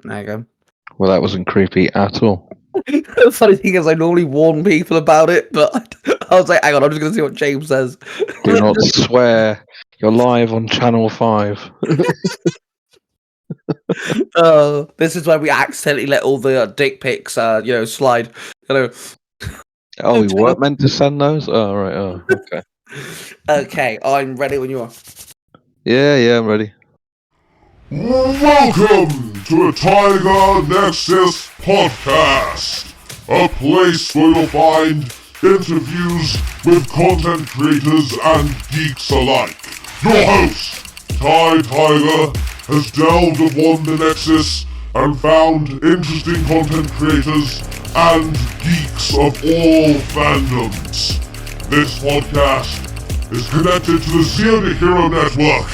There you go. Well, that wasn't creepy at all. The funny thing is, I normally warn people about it, but I was like, hang on, I'm just going to see what James says. Do not swear. You're live on Channel 5. This is where we accidentally let all the dick pics, slide. Oh, we weren't meant to send those? Oh, right. Oh, okay. Okay, I'm ready when you are. Yeah, I'm ready. Welcome to the Tiger Nexus Podcast, a place where you'll find interviews with content creators and geeks alike. Your host, Ty Tiger, has delved upon the Nexus and found interesting content creators and geeks of all fandoms. This podcast is connected to the Zero to Hero Network.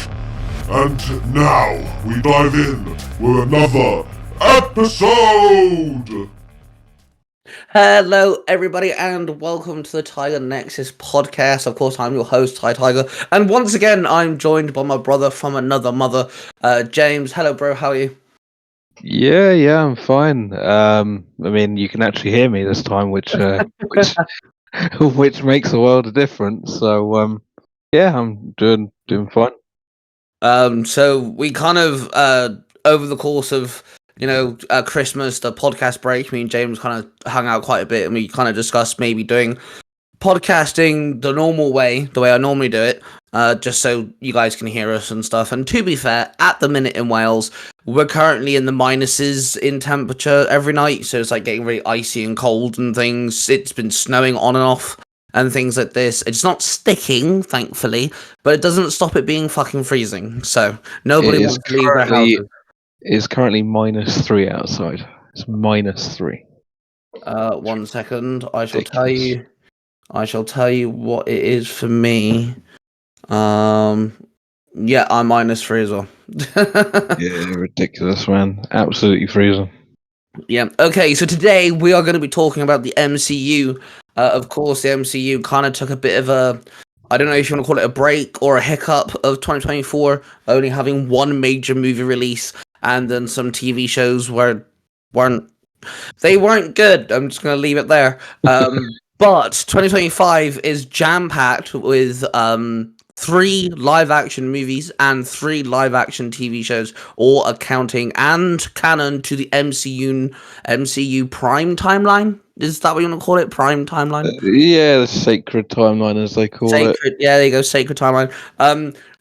And now we dive in with another episode! Hello, everybody, and welcome to the Tiger Nexus podcast. Of course, I'm your host, Ty Tiger, and once again, I'm joined by my brother from another mother, James. Hello, bro. How are you? Yeah, I'm fine. I mean, you can actually hear me this time, which which makes a world of difference. So, yeah, I'm doing fine. So we kind of over the course of Christmas, the podcast break, me and James kind of hung out quite a bit, and we kind of discussed maybe doing podcasting the normal way, the way I normally do it, just so you guys can hear us and stuff. And to be fair, at the minute in Wales, we're currently in the minuses in temperature every night, so it's like getting really icy and cold and things. It's been snowing on and off and things like this. It's not sticking, thankfully, but it doesn't stop it being fucking freezing. So nobody wants to leave their houses. It's currently -3 outside. It's -3. 1 second. I shall tell you. I shall tell you what it is for me. Yeah, I'm -3 as well. Yeah, ridiculous, man. Absolutely freezing. Yeah. Okay, so today we are going to be talking about the MCU. Of course, the MCU kind of took a bit of a, I don't know if you want to call it a break or a hiccup of 2024, only having one major movie release and then some TV shows weren't good. I'm just going to leave it there. But 2025 is jam-packed with 3 live-action movies and 3 live-action TV shows, all accounting and canon to the MCU Prime Timeline. Is that what you want to call it? Prime Timeline? Yeah, the sacred timeline, as they call it. Yeah, there you go, sacred timeline.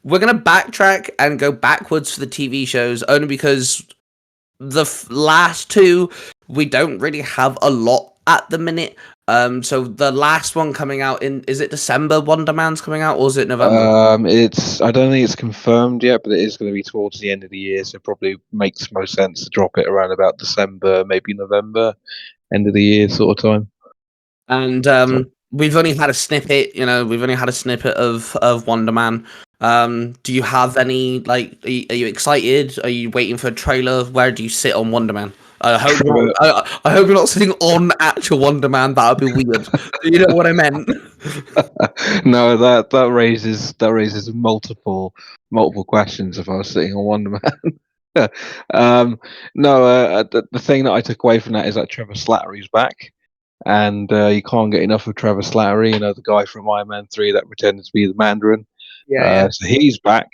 We're going to backtrack and go backwards for the TV shows, only because the last 2, we don't really have a lot at the minute. So the last one coming out is it December? Wonder Man's coming out, or is it November? I don't think it's confirmed yet, but it is going to be towards the end of the year, so it probably makes most sense to drop it around about December, maybe November, end of the year sort of time. And we've only had a snippet. We've only had a snippet of Wonder Man. Do you have any, like, are you excited? Are you waiting for a trailer? Where do you sit on Wonder Man? I hope you're not sitting on actual Wonder Man. That would be weird. You know what I meant? No, that raises multiple questions if I was sitting on Wonder Man. No, the thing that I took away from that is that Trevor Slattery's back, and you can't get enough of Trevor Slattery. The guy from Iron Man 3 that pretended to be the Mandarin. Yeah. So he's back,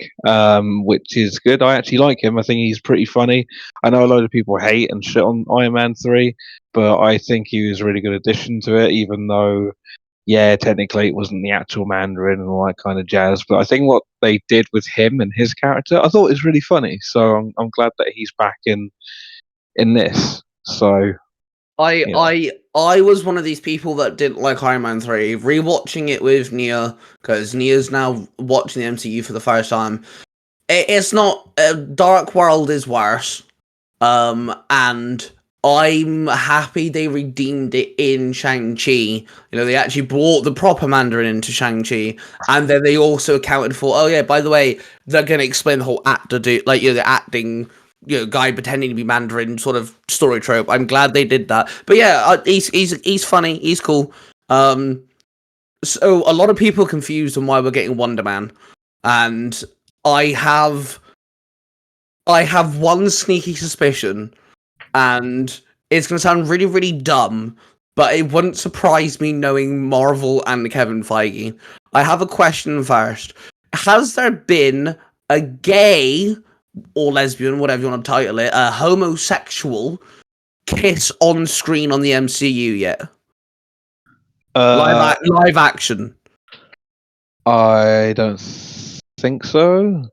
which is good. I actually like him. I think he's pretty funny. I know a lot of people hate and shit on Iron Man 3, but I think he was a really good addition to it, even though, yeah, technically it wasn't the actual Mandarin and all that kind of jazz. But I think what they did with him and his character, I thought was really funny. So I'm glad that he's back in this. So I was one of these people that didn't like Iron Man 3. Rewatching it with Nia, because Nia's now watching the MCU for the first time. It's not, Dark World is worse. And I'm happy they redeemed it in Shang-Chi. They actually brought the proper Mandarin into Shang-Chi, and then they also accounted for, oh yeah, by the way, they're going to explain the whole the acting, guy pretending to be Mandarin sort of story trope. I'm glad they did that. But yeah, he's funny, he's cool. So a lot of people are confused on why we're getting Wonder Man, and I have one sneaky suspicion and it's going to sound really, really dumb, but it wouldn't surprise me knowing Marvel and Kevin Feige. I have a question first. Has there been a gay or lesbian, whatever you want to title it, a homosexual kiss on screen on the MCU yet? Live action. I don't think so.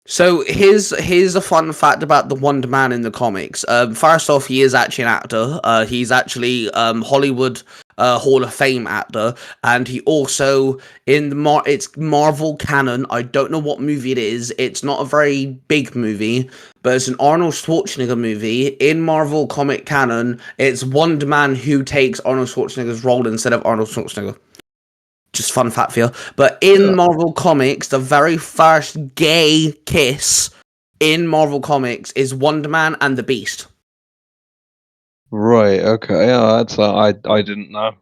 So here's a fun fact about the Wonder Man in the comics. First off, he is actually an actor. He's actually Hollywood Hall of Fame actor, and he also in the it's Marvel canon. I don't know what movie it is. It's not a very big movie, but it's an Arnold Schwarzenegger movie in Marvel comic canon. It's Wonder Man who takes Arnold Schwarzenegger's role instead of Arnold Schwarzenegger. Just fun fact for you. But in Marvel Comics, the very first gay kiss in Marvel Comics is Wonder Man and the Beast. Right. Okay. That's I didn't know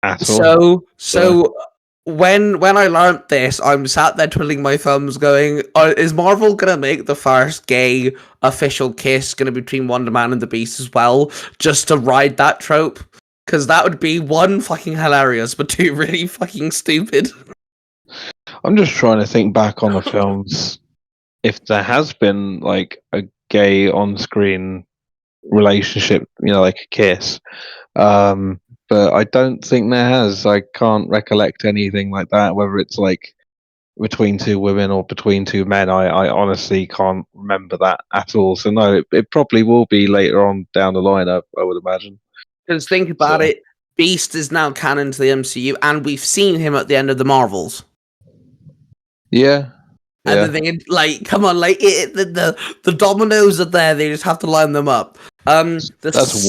at all. So when I learned this, I'm sat there twiddling my thumbs, going, "Is Marvel gonna make the first gay official kiss gonna be between Wonder Man and the Beast as well, just to ride that trope?" Because that would be one, fucking hilarious, but two, really fucking stupid. I'm just trying to think back on the films if there has been like a gay on-screen relationship, like a kiss. But I don't think there has. I can't recollect anything like that, whether it's like between two women or between two men. I honestly can't remember that at all. So no, it probably will be later on down the line, I would imagine. Because think about it, Beast is now canon to the MCU, and we've seen him at the end of the Marvels. Yeah. And the thing, like, come on, like the dominoes are there; they just have to line them up. That's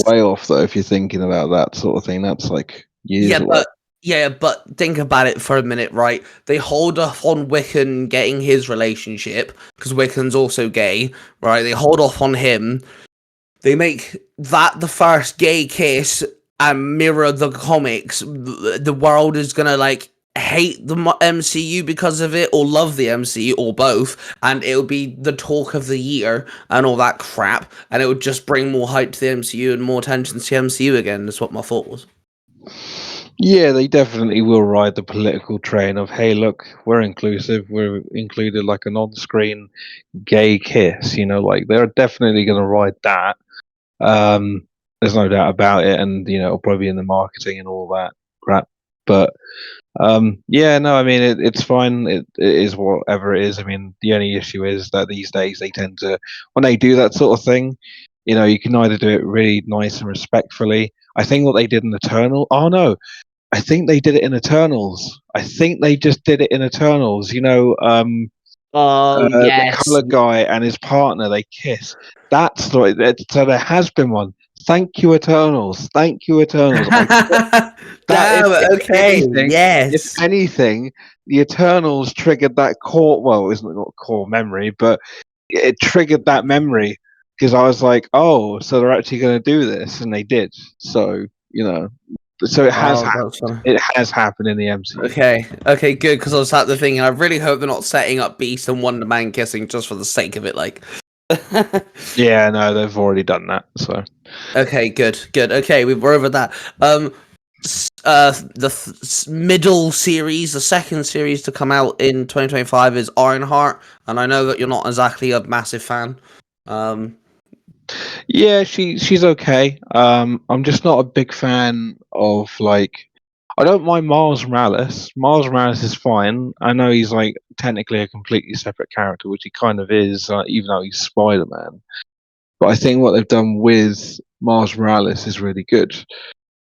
way off, though. If you're thinking about that sort of thing, that's like years away. But think about it for a minute, right? They hold off on Wiccan getting his relationship because Wiccan's also gay, right? They hold off on him. They make that the first gay kiss and mirror the comics. The world is gonna like hate the MCU because of it, or love the MCU, or both, and it'll be the talk of the year and all that crap, and it would just bring more hype to the MCU and more attention to the MCU again. That's what my thought was. Yeah, they definitely will ride the political train of, hey, look, we're inclusive. We're included like an on-screen gay kiss. Like they're definitely going to ride that. There's no doubt about it, and it'll probably be in the marketing and all that crap. But yeah, no, I mean it's fine. It is whatever it is. I mean, the only issue is that these days they tend to, when they do that sort of thing, you can either do it really nice and respectfully. I think what they did in Eternal. Oh no, I think they did it in Eternals. I think they just did it in Eternals. Yes. The color guy and his partner, they kiss. That's like so. There has been one. Thank you, Eternals. Thank you, Eternals. Yes. If anything, the Eternals triggered that core. Well, it's not core memory, but it triggered that memory because I was like, "Oh, so they're actually going to do this," and they did. So so it has happened. It has happened in the MCU. Okay, good. Because I was at the thing, and I really hope they're not setting up Beast and Wonder Man kissing just for the sake of it. Like, yeah, no, they've already done that. So okay, good. Okay, we're over that. Middle series, the second series to come out in 2025 is Ironheart, and I know that you're not exactly a massive fan. Yeah, she's okay. I'm just not a big fan of like. I don't mind Miles Morales. Miles Morales is fine. I know he's like technically a completely separate character, which he kind of is, even though he's Spider-Man. But I think what they've done with Miles Morales is really good.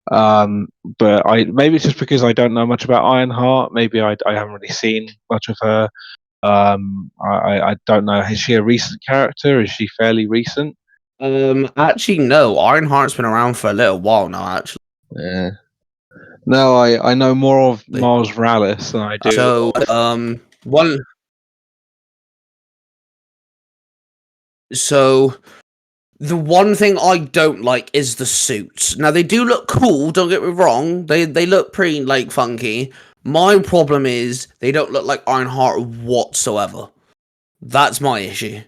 But maybe it's just because I don't know much about Ironheart. Maybe I haven't really seen much of her. I don't know. Is she a recent character? Is she fairly recent? Actually, no. Ironheart's been around for a little while now. Actually, yeah. No, I know more of Miles Morales than I do. So, one. So, the one thing I don't like is the suits. Now they do look cool. Don't get me wrong. They look pretty like funky. My problem is they don't look like Ironheart whatsoever. That's my issue.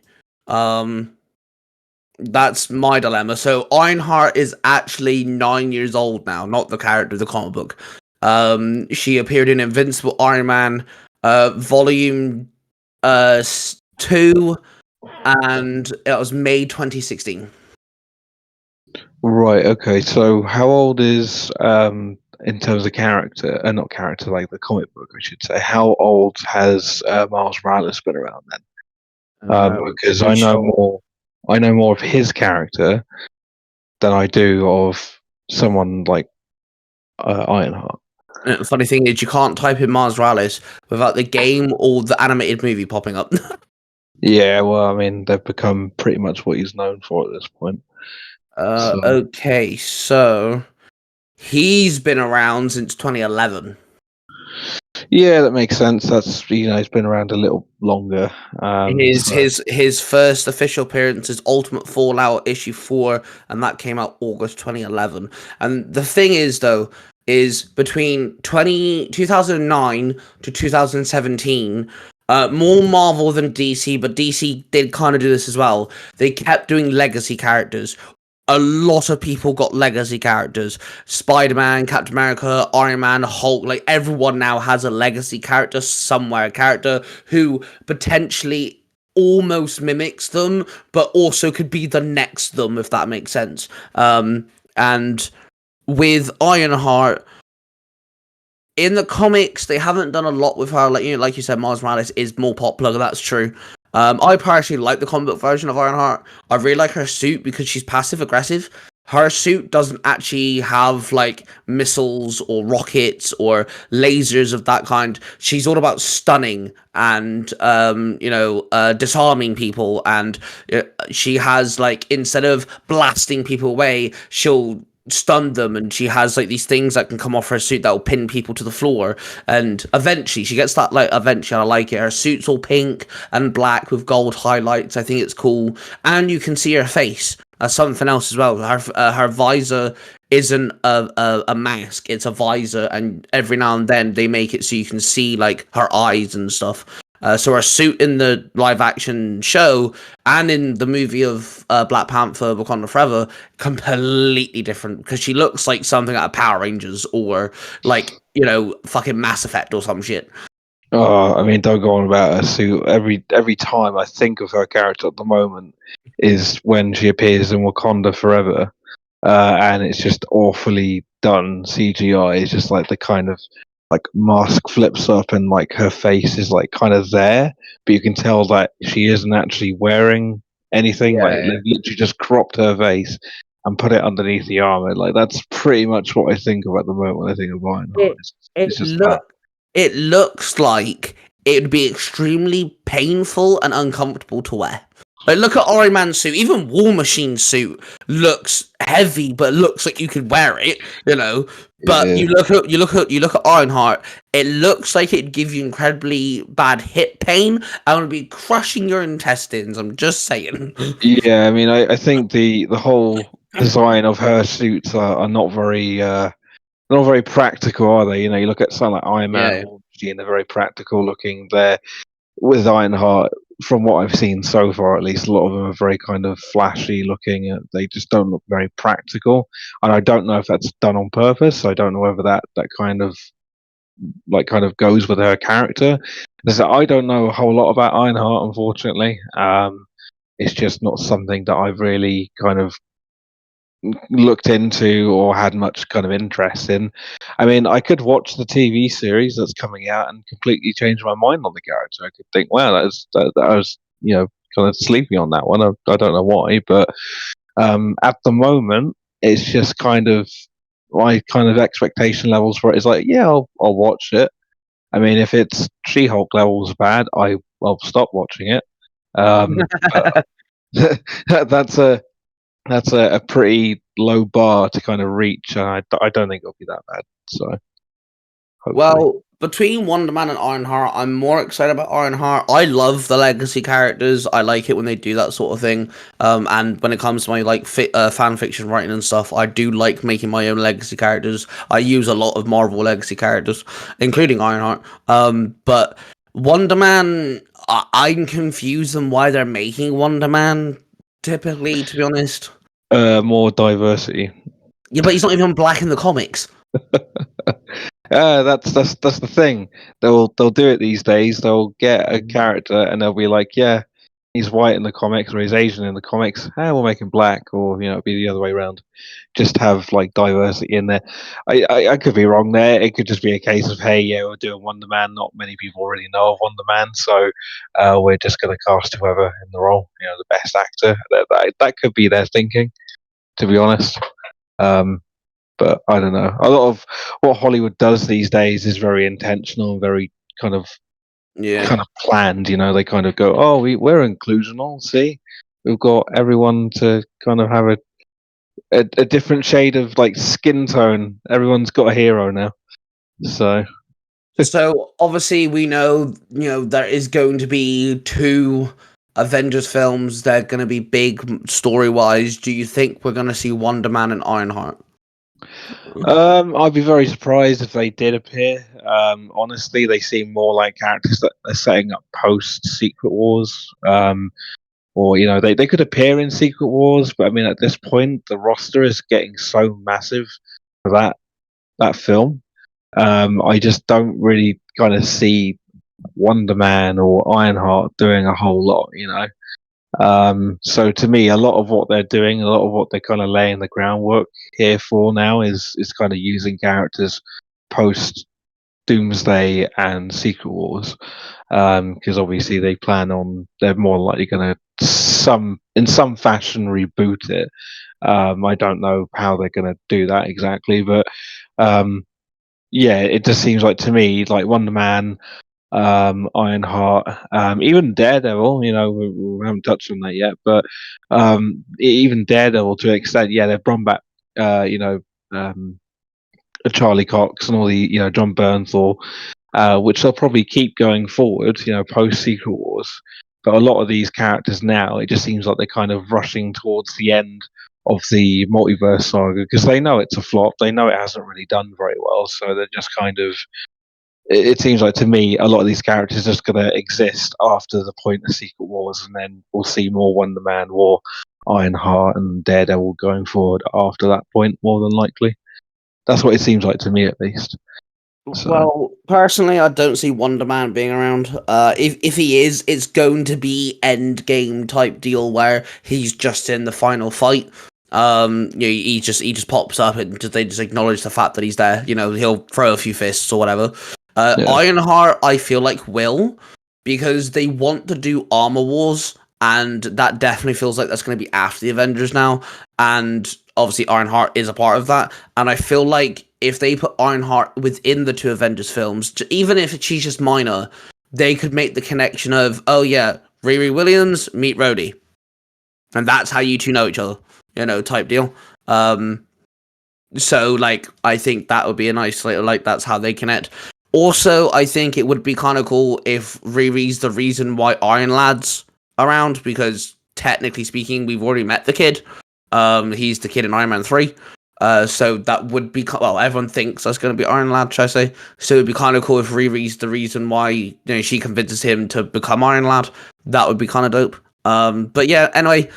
That's my dilemma. So Ironheart is actually 9 years old now, not the character of the comic book. She appeared in Invincible Iron Man, Volume 2, and it was May 2016. Right. Okay. So how old is in terms of character, not character, like the comic book, I should say. How old has Miles Morales been around then? Because I know more. I know more of his character than I do of someone like Ironheart. Funny thing is, you can't type in Miles Morales without the game or the animated movie popping up. Yeah. Well, I mean, they've become pretty much what he's known for at this point. So, Okay, so he's been around since 2011. yeah, that makes sense. That's he's been around a little longer. His first official appearance is Ultimate Fallout issue 4, and that came out August 2011. And the thing is, though, is between 2009 to 2017, more Marvel than DC, but DC did kind of do this as well. They kept doing legacy characters. A lot of people got legacy characters. Spider-Man, Captain America, Iron Man, Hulk, like everyone now has a legacy character somewhere, a character who potentially almost mimics them, but also could be the next them, if that makes sense. And with Ironheart, in the comics, they haven't done a lot with her. Like you said, Miles Morales is more popular. That's true. I personally like the comic book version of Ironheart. I really like her suit because she's passive aggressive. Her suit doesn't actually have like missiles or rockets or lasers of that kind. She's all about stunning and disarming people. And she has like, instead of blasting people away, she'll stun them, and she has like these things that can come off her suit that will pin people to the floor. And eventually she gets that, like, eventually I like it. Her suit's all pink and black with gold highlights. I think it's cool, and you can see her face. Something else as well, her visor isn't a mask, it's a visor, and every now and then they make it so you can see like her eyes and stuff. So her suit in the live action show and in the movie of Black Panther Wakanda Forever, completely different, because she looks like something out of Power Rangers or like, fucking Mass Effect or some shit. Oh, I mean, don't go on about her suit. Every time I think of her character at the moment is when she appears in Wakanda Forever, and it's just awfully done CGI. It's just like the kind of like mask flips up and like her face is like kind of there, but you can tell that she isn't actually wearing anything. Like they've literally just cropped her face and put it underneath the armor. Like that's pretty much what I think of at the moment when I think of Ironheart. It's just that. It looks like it would be extremely painful and uncomfortable to wear. Like, look at Iron Man's suit. Even War Machine's suit looks heavy, but looks like you could wear it. But you look at Ironheart. It looks like it'd give you incredibly bad hip pain and would be crushing your intestines. I'm just saying. Yeah, I mean, I think the whole design of her suits are not very practical, are they? You look at something like Iron Man, and they're very practical looking. There with Ironheart, from what I've seen so far, at least, a lot of them are very kind of flashy looking. They just don't look very practical, and I don't know if that's done on purpose. I don't know whether that kind of goes with her character. So I don't know a whole lot about Ironheart, unfortunately. It's just not something that I've really kind of looked into or had much kind of interest in. I mean, I could watch the TV series that's coming out and completely change my mind on the character. I could think, wow, that was kind of sleepy on that one. I don't know why, but at the moment, it's just kind of my kind of expectation levels for it is like, yeah, I'll watch it. I mean, if it's She-Hulk levels bad, I'll stop watching it. That's a pretty low bar to kind of reach. I don't think it'll be that bad. So, hopefully. Well, between Wonder Man and Ironheart, I'm more excited about Ironheart. I love the legacy characters. I like it when they do that sort of thing. And when it comes to my fan fiction writing and stuff, I do like making my own legacy characters. I use a lot of Marvel legacy characters, including Ironheart. But Wonder Man, I'm confused on why they're making Wonder Man. typically, to be honest. More diversity. Yeah, but he's not even black in the comics. That's the thing. They'll do it these days. They'll get a character and they'll be like, yeah, he's white in the comics or he's Asian in the comics. We'll make him black, or it'll be the other way around. Just have like diversity in there. I could be wrong there. It could just be a case of, hey, yeah, we're doing Wonder Man. Not many people already know of Wonder Man, so we're just going to cast whoever in the role. The best actor. That could be their thinking, to be honest. But I don't know. A lot of what Hollywood does these days is very intentional and very kind of planned. They kind of go, "Oh, we're inclusional. See, we've got everyone to kind of have a different shade of like skin tone. Everyone's got a hero now." So obviously we know, there is going to be 2 Avengers films. They're going to be big story-wise. Do you think we're going to see Wonder Man and Ironheart? I'd be very surprised if they did appear. Honestly, they seem more like characters that are setting up post Secret Wars. Or they could appear in Secret Wars, but I mean at this point the roster is getting so massive for that film. I just don't really kind of see Wonder Man or Ironheart doing a whole lot. So to me, a lot of what they're doing, a lot of what they're kind of laying the groundwork here for now is kind of using characters post Doomsday and Secret Wars, because obviously they're more likely going to in some fashion reboot it. I don't know how they're going to do that exactly, but yeah, it just seems like to me like Wonder Man, Ironheart, even Daredevil. We haven't touched on that yet, but even Daredevil to an extent, yeah, they've brought back, Charlie Cox and all the, John Bernthal, which they'll probably keep going forward, post Secret Wars. But a lot of these characters now, it just seems like they're kind of rushing towards the end of the multiverse saga because they know it's a flop. They know it hasn't really done very well, so they're just kind of. It seems like to me a lot of these characters are just going to exist after the point of Secret Wars, and then we'll see more Wonder Man, more Ironheart, and Daredevil going forward after that point, more than likely. That's what it seems like to me, at least. So. Well, personally, I don't see Wonder Man being around. If he is, it's going to be end game type deal where he's just in the final fight. He just pops up and they just acknowledge the fact that he's there. He'll throw a few fists or whatever. Ironheart, I feel like will, because they want to do Armor Wars, and that definitely feels like that's going to be after the Avengers now. And obviously, Ironheart is a part of that. And I feel like if they put Ironheart within the 2 Avengers films, even if she's just minor, they could make the connection of, oh yeah, Riri Williams, meet Rhodey. And that's how you 2 know each other, type deal. So, like, I think that would be a nice, like, that's how they connect. Also, I think it would be kind of cool if Riri's the reason why Iron Lad's around, because technically speaking, we've already met the kid. He's the kid in Iron Man 3. So that would be, everyone thinks that's going to be Iron Lad, should I say? So it'd be kind of cool if Riri's the reason why, she convinces him to become Iron Lad. That would be kind of dope. But yeah, anyway,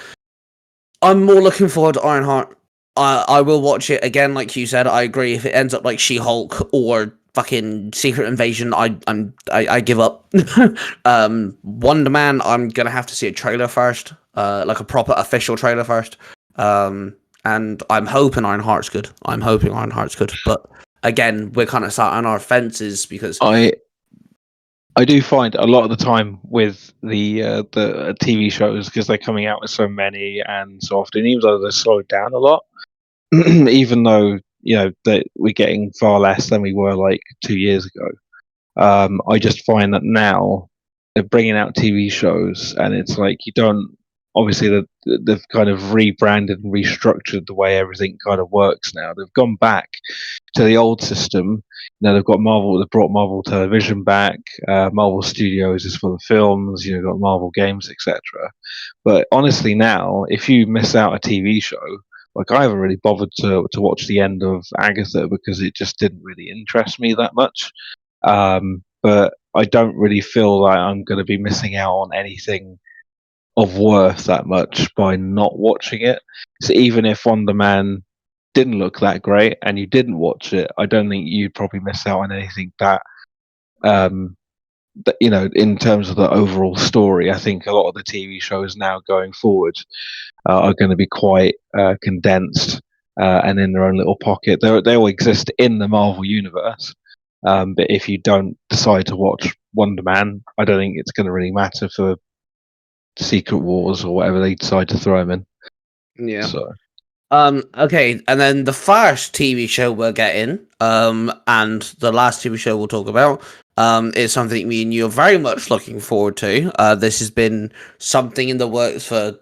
I'm more looking forward to Ironheart. I will watch it again, like you said. I agree. If it ends up like She-Hulk or fucking Secret Invasion, I give up. Wonder Man, I'm gonna have to see a trailer first, like a proper official trailer first. And I'm hoping Ironheart's good. But again, we're kind of sat on our fences because I do find a lot of the time with the TV shows, because they're coming out with so many and so often, even though they're slowed down a lot, even though that we're getting far less than we were like 2 years ago. I just find that now they're bringing out TV shows, and it's like you don't. Obviously, they've kind of rebranded and restructured the way everything kind of works now. They've gone back to the old system. They've got Marvel. They've brought Marvel Television back. Marvel Studios is for the films. You've got Marvel Games, etc. But honestly, now if you miss out a TV show, like I haven't really bothered to watch the end of Agatha because it just didn't really interest me that much. But I don't really feel like I'm going to be missing out on anything of worth that much by not watching it. So even if Wonder Man didn't look that great and you didn't watch it, I don't think you'd probably miss out on anything that in terms of the overall story. I think a lot of the TV shows now going forward are going to be quite condensed and in their own little pocket. They all exist in the Marvel universe, but if you don't decide to watch Wonder Man, I don't think it's going to really matter for Secret Wars or whatever they decide to throw him in. Yeah. So. Okay, and then the first TV show we're getting, and the last TV show we'll talk about, is something me and you are very much looking forward to. This has been something in the works for,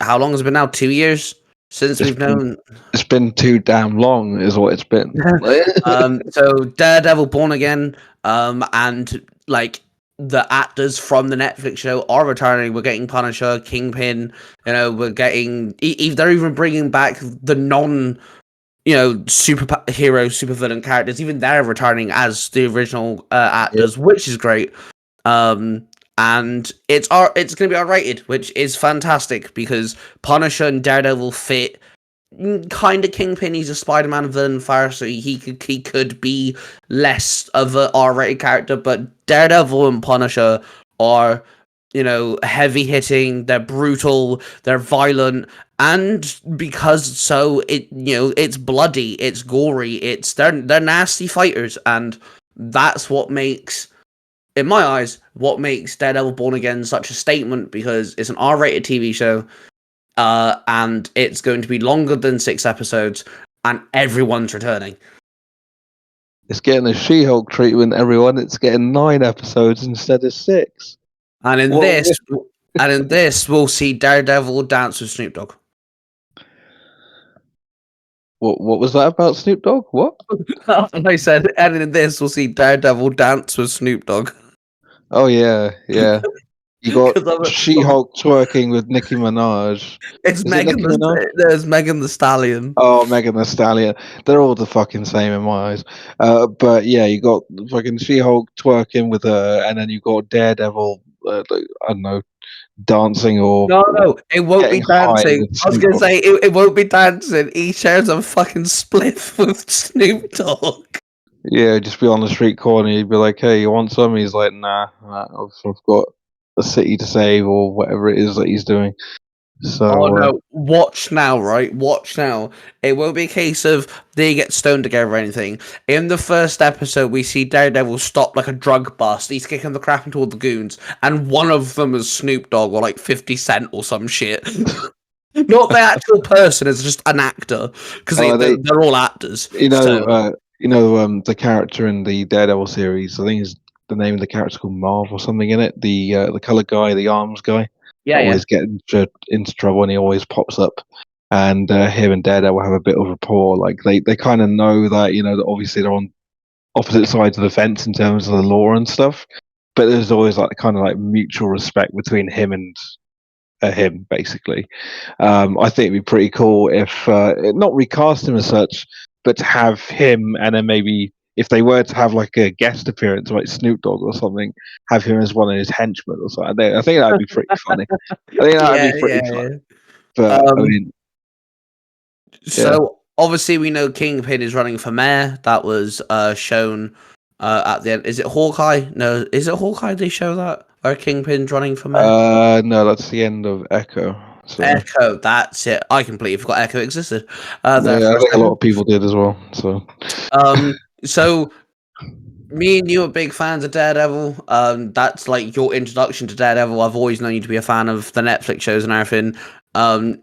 how long has it been now? 2 years since we've known. It's been too damn long, is what it's been. So Daredevil Born Again, and like the actors from the Netflix show are returning. We're getting Punisher, Kingpin. We're getting. They're even bringing back the non, superhero, supervillain characters. Even they're returning as the original actors, which is great. And it's going to be R-rated, which is fantastic because Punisher and Daredevil fit. Kind of Kingpin, he's a Spider-Man villain first, so he could be less of a R-rated character, but Daredevil and Punisher are, heavy hitting, they're brutal, they're violent, and because it's bloody, it's gory, they're nasty fighters, and that's what makes, in my eyes, Daredevil Born Again such a statement, because it's an R-rated TV show. And it's going to be longer than 6 episodes, and everyone's returning. It's getting a She-Hulk treatment, everyone. It's getting 9 episodes instead of 6. And in this, we'll see Daredevil dance with Snoop Dogg. What was that about Snoop Dogg? What? I said, and in this, we'll see Daredevil dance with Snoop Dogg. Oh yeah. You got She-Hulk twerking with Nicki Minaj. There's Megan the Stallion. Oh, Megan the Stallion. They're all the fucking same in my eyes. But yeah, you got fucking She-Hulk twerking with her, and then you got Daredevil. I don't know, dancing or no, it won't be dancing. I was gonna say it won't be dancing. He shares a fucking spliff with Snoop Dogg. Yeah, just be on the street corner. You'd be like, "Hey, you want some?" He's like, "Nah, I've got a city to save," or whatever it is that he's doing. So, no, watch now, right? Watch now. It won't be a case of they get stoned together or anything. In the first episode, we see Daredevil stop like a drug bust. He's kicking the crap into all the goons, and one of them is Snoop Dogg or like 50 Cent or some shit. Not the actual person; it's just an actor, because they're all actors. The character in the Daredevil series, I think the name of the character called Marv or something in it. The colored guy, the arms guy. Always get into trouble, and he always pops up. And him and Daredevil have a bit of rapport. Like they kind of know that that obviously they're on opposite sides of the fence in terms of the law and stuff. But there's always like kind of like mutual respect between him and him, basically. I think it'd be pretty cool if not recast him as such, but to have him, and then maybe if they were to have like a guest appearance, like Snoop Dogg or something, have him as one of his henchmen or something. I think that'd be pretty funny. I think that'd be pretty fun. But I mean, so obviously we know Kingpin is running for mayor. That was shown at the end. Is it Hawkeye? No, is it Hawkeye? They show that or Kingpin's running for mayor? No, that's the end of Echo. So. Echo, that's it. I completely forgot Echo existed. I think a lot of people did as well. So me and you are big fans of Daredevil. That's like your introduction to Daredevil. I've always known you to be a fan of the Netflix shows and everything.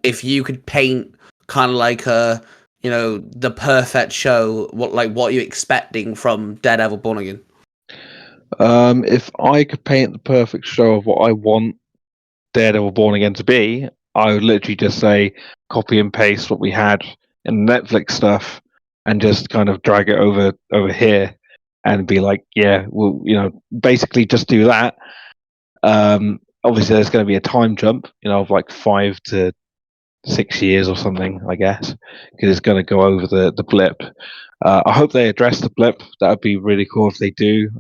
If you could paint kind of like the perfect show, what are you expecting from Daredevil Born Again? If I could paint the perfect show of what I want Daredevil Born Again to be, I would literally just say copy and paste what we had in Netflix stuff and just kind of drag it over here and be like, yeah, well, basically just do that. Obviously there's going to be a time jump, of like 5 to 6 years or something, I guess, because it's going to go over the blip. I hope they address the blip. That would be really cool if they do.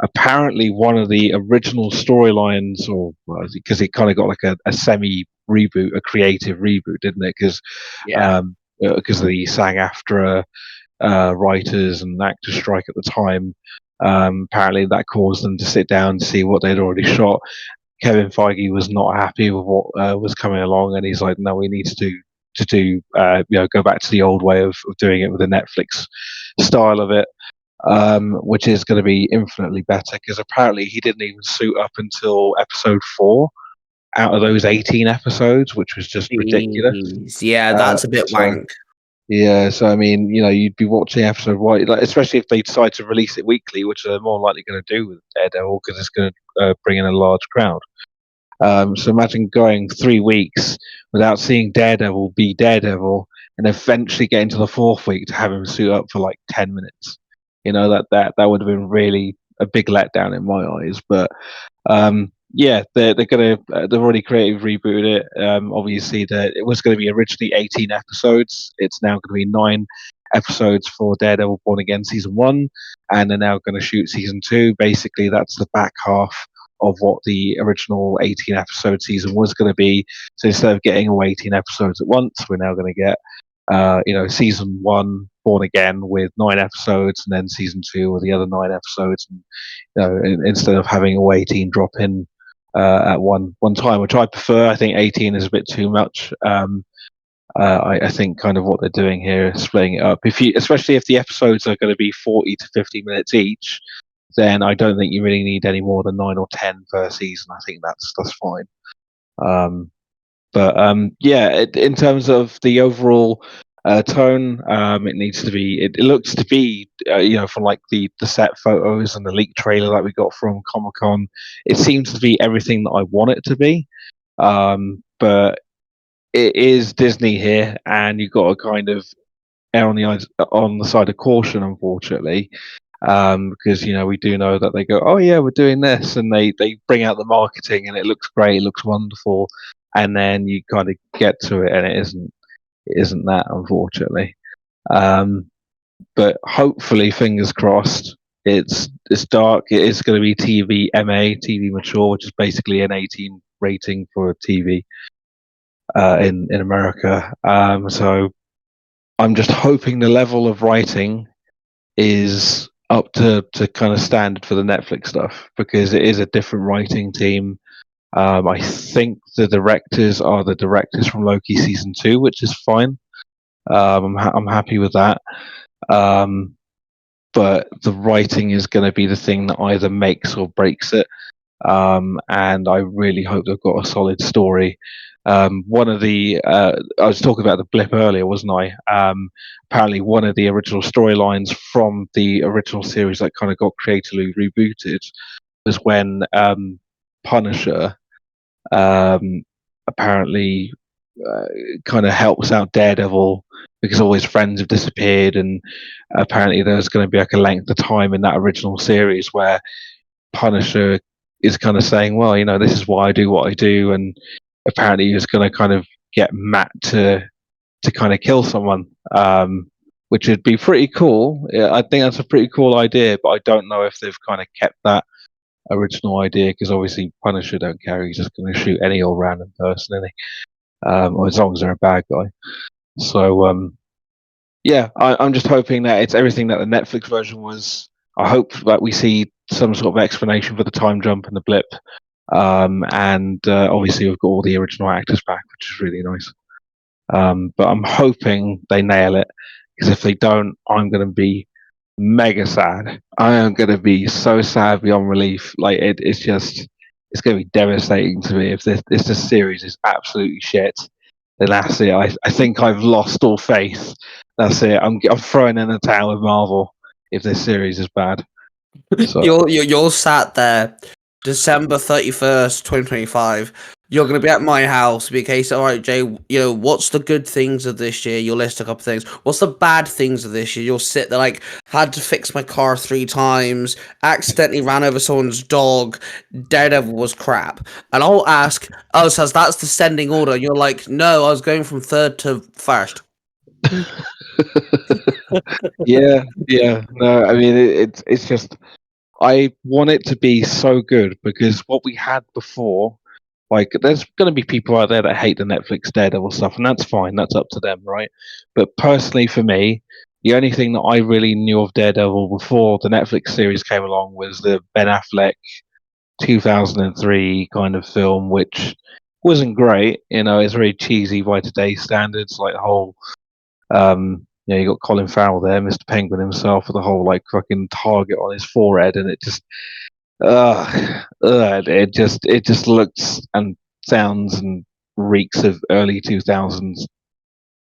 apparently one of the original storylines, or because it kind of got like a semi reboot, a creative reboot, didn't it? Because of the SAG-AFTRA writers and actors strike at the time. Apparently, that caused them to sit down and see what they'd already shot. Kevin Feige was not happy with what was coming along, and he's like, "No, we need to do go back to the old way of doing it with the Netflix style of it." Which is going to be infinitely better because apparently he didn't even suit up until episode 4 out of those 18 episodes, which was just ridiculous. Jeez. Yeah, that's a bit wank. Yeah, so I mean, you'd be watching episode one, like, especially if they decide to release it weekly, which they're more likely going to do with Daredevil because it's going to bring in a large crowd. So imagine going 3 weeks without seeing Daredevil be Daredevil, and eventually getting to the 4th week to have him suit up for like 10 minutes. That would have been really a big letdown in my eyes. But yeah, they've already creative rebooted it. Obviously, it was going to be originally 18 episodes. It's now going to be 9 episodes for Daredevil Born Again season 1, and they're now going to shoot season 2. Basically, that's the back half of what the original 18 episode season was going to be. So instead of getting all 18 episodes at once, we're now going to get season 1 Born Again with 9 episodes, and then season 2 with the other 9 episodes. And instead of having all 18 drop in at one time, which I prefer. I think 18 is a bit too much. I think kind of what they're doing here is splitting it up. Especially if the episodes are going to be 40 to 50 minutes each, then I don't think you really need any more than 9 or 10 per season. I think that's fine. Yeah, in terms of the overall tone, it needs to be. It looks to be, from like the set photos and the leaked trailer that we got from Comic-Con, it seems to be everything that I want it to be. But it is Disney here, and you've got to kind of err on the side of caution, unfortunately. Because we do know that they go, oh yeah, we're doing this, and they bring out the marketing, and it looks great, it looks wonderful, and then you kind of get to it, and it isn't that, unfortunately. But hopefully, fingers crossed, it's dark. It is going to be TV MA, TV mature, which is basically an 18 rating for TV in America. So I'm just hoping the level of writing is up to kind of standard for the Netflix stuff, because it is a different writing team. I think the directors are the directors from Loki season 2, which is fine. I'm happy with that. But the writing is going to be the thing that either makes or breaks it. And I really hope they've got a solid story. One of the I was talking about the blip earlier, wasn't I? Apparently, one of the original storylines from the original series that kind of got creatively rebooted was when Punisher apparently kind of helps out Daredevil because all his friends have disappeared, and apparently there's going to be like a length of time in that original series where Punisher is kind of saying, well, this is why I do what I do, and apparently he's going to kind of get Matt to kind of kill someone, which would be pretty cool. Yeah, I think that's a pretty cool idea, but I don't know if they've kind of kept that original idea, because obviously Punisher don't care. He's just going to shoot any old random person, isn't he? Or as long as they're a bad guy. So, yeah, I'm just hoping that it's everything that the Netflix version was. I hope that we see some sort of explanation for the time jump and the blip. And obviously we've got all the original actors back, which is really nice. But I'm hoping they nail it, because if they don't, I'm going to be mega sad. I am going to be so sad beyond relief. Like it's going to be devastating to me if this series is absolutely shit. Then that's it. I think I've lost all faith. That's it. I'm throwing in the towel with Marvel if this series is bad. So You're sat there, December 31st, 2025. You're going to be at my house. Be a case, all right, Jay, what's the good things of this year? You'll list a couple things. What's the bad things of this year? You'll sit there like, had to fix my car 3 times, accidentally ran over someone's dog, Daredevil was crap. And I'll ask, oh, so that's the descending order. And you're like, no, I was going from 3rd to 1st. yeah. No, I mean, it's just, I want it to be so good because what we had before, like, there's going to be people out there that hate the Netflix Daredevil stuff, and that's fine. That's up to them, right? But personally, for me, the only thing that I really knew of Daredevil before the Netflix series came along was the Ben Affleck 2003 kind of film, which wasn't great. You know, it's very cheesy by today's standards. Like the whole, you got Colin Farrell there, Mr. Penguin himself, with the whole like fucking target on his forehead, and it just, it just looks and sounds and reeks of early 2000s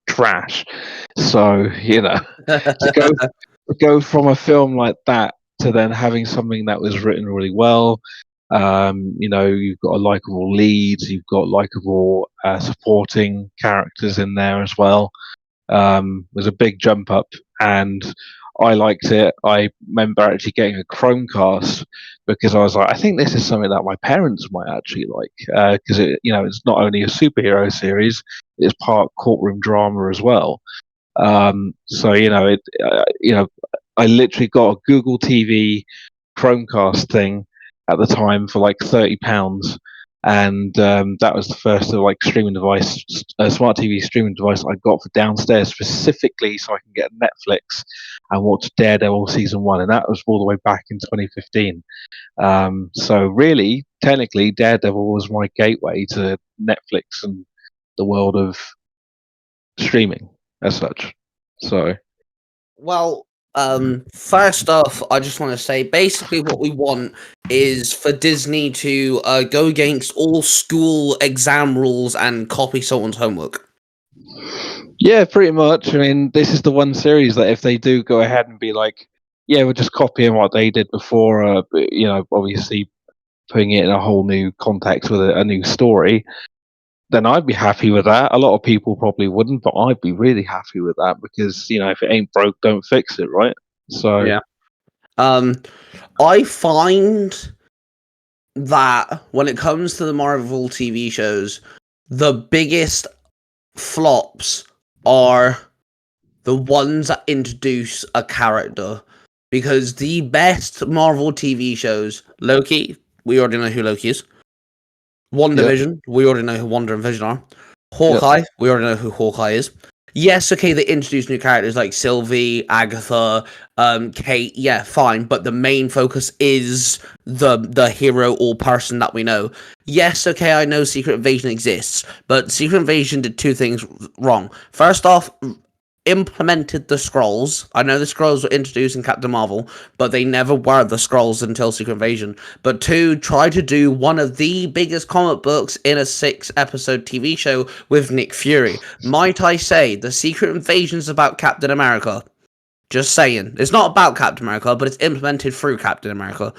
trash. So to go from a film like that to then having something that was written really well. You've got a likable leads, you've got likable supporting characters in there as well. Was a big jump up, and I liked it. I remember actually getting a Chromecast because I was like, I think this is something that my parents might actually like because it's not only a superhero series, it's part courtroom drama as well. I literally got a Google TV Chromecast thing at the time for like £30, and that was the first like streaming device, smart TV streaming device I got for downstairs specifically so I can get Netflix and watch Daredevil season 1, and that was all the way back in 2015. So really, technically, Daredevil was my gateway to Netflix and the world of streaming as such. So, Well, first off, I just want to say basically what we want is for Disney to go against all school exam rules and copy someone's homework. yeah, pretty much. I mean, this is the one series that if they do go ahead and be like, yeah, we're just copying what they did before, obviously putting it in a whole new context with a new story, then I'd be happy with that. A lot of people probably wouldn't, but I'd be really happy with that because, if it ain't broke, don't fix it, right? So, Yeah. I find that when it comes to the Marvel TV shows, the biggest flops are the ones that introduce a character. Because the best Marvel TV shows, Loki, we already know who Loki is. WandaVision, we already know who Wanda and Vision are. Hawkeye, we already know who Hawkeye is. Yes, okay, they introduce new characters like Sylvie, Agatha, Kate, yeah, fine, but the main focus is the hero or person that we know. Yes, okay, I know Secret Invasion exists, but Secret Invasion did two things wrong. First off, implemented the Skrulls. I know the Skrulls were introduced in Captain Marvel, but they never were the Skrulls until Secret Invasion. But two, try to do one of the biggest comic books in a 6-episode TV show with Nick Fury. Might I say, the Secret Invasion is about Captain America. Just saying. It's not about Captain America, but it's implemented through Captain America.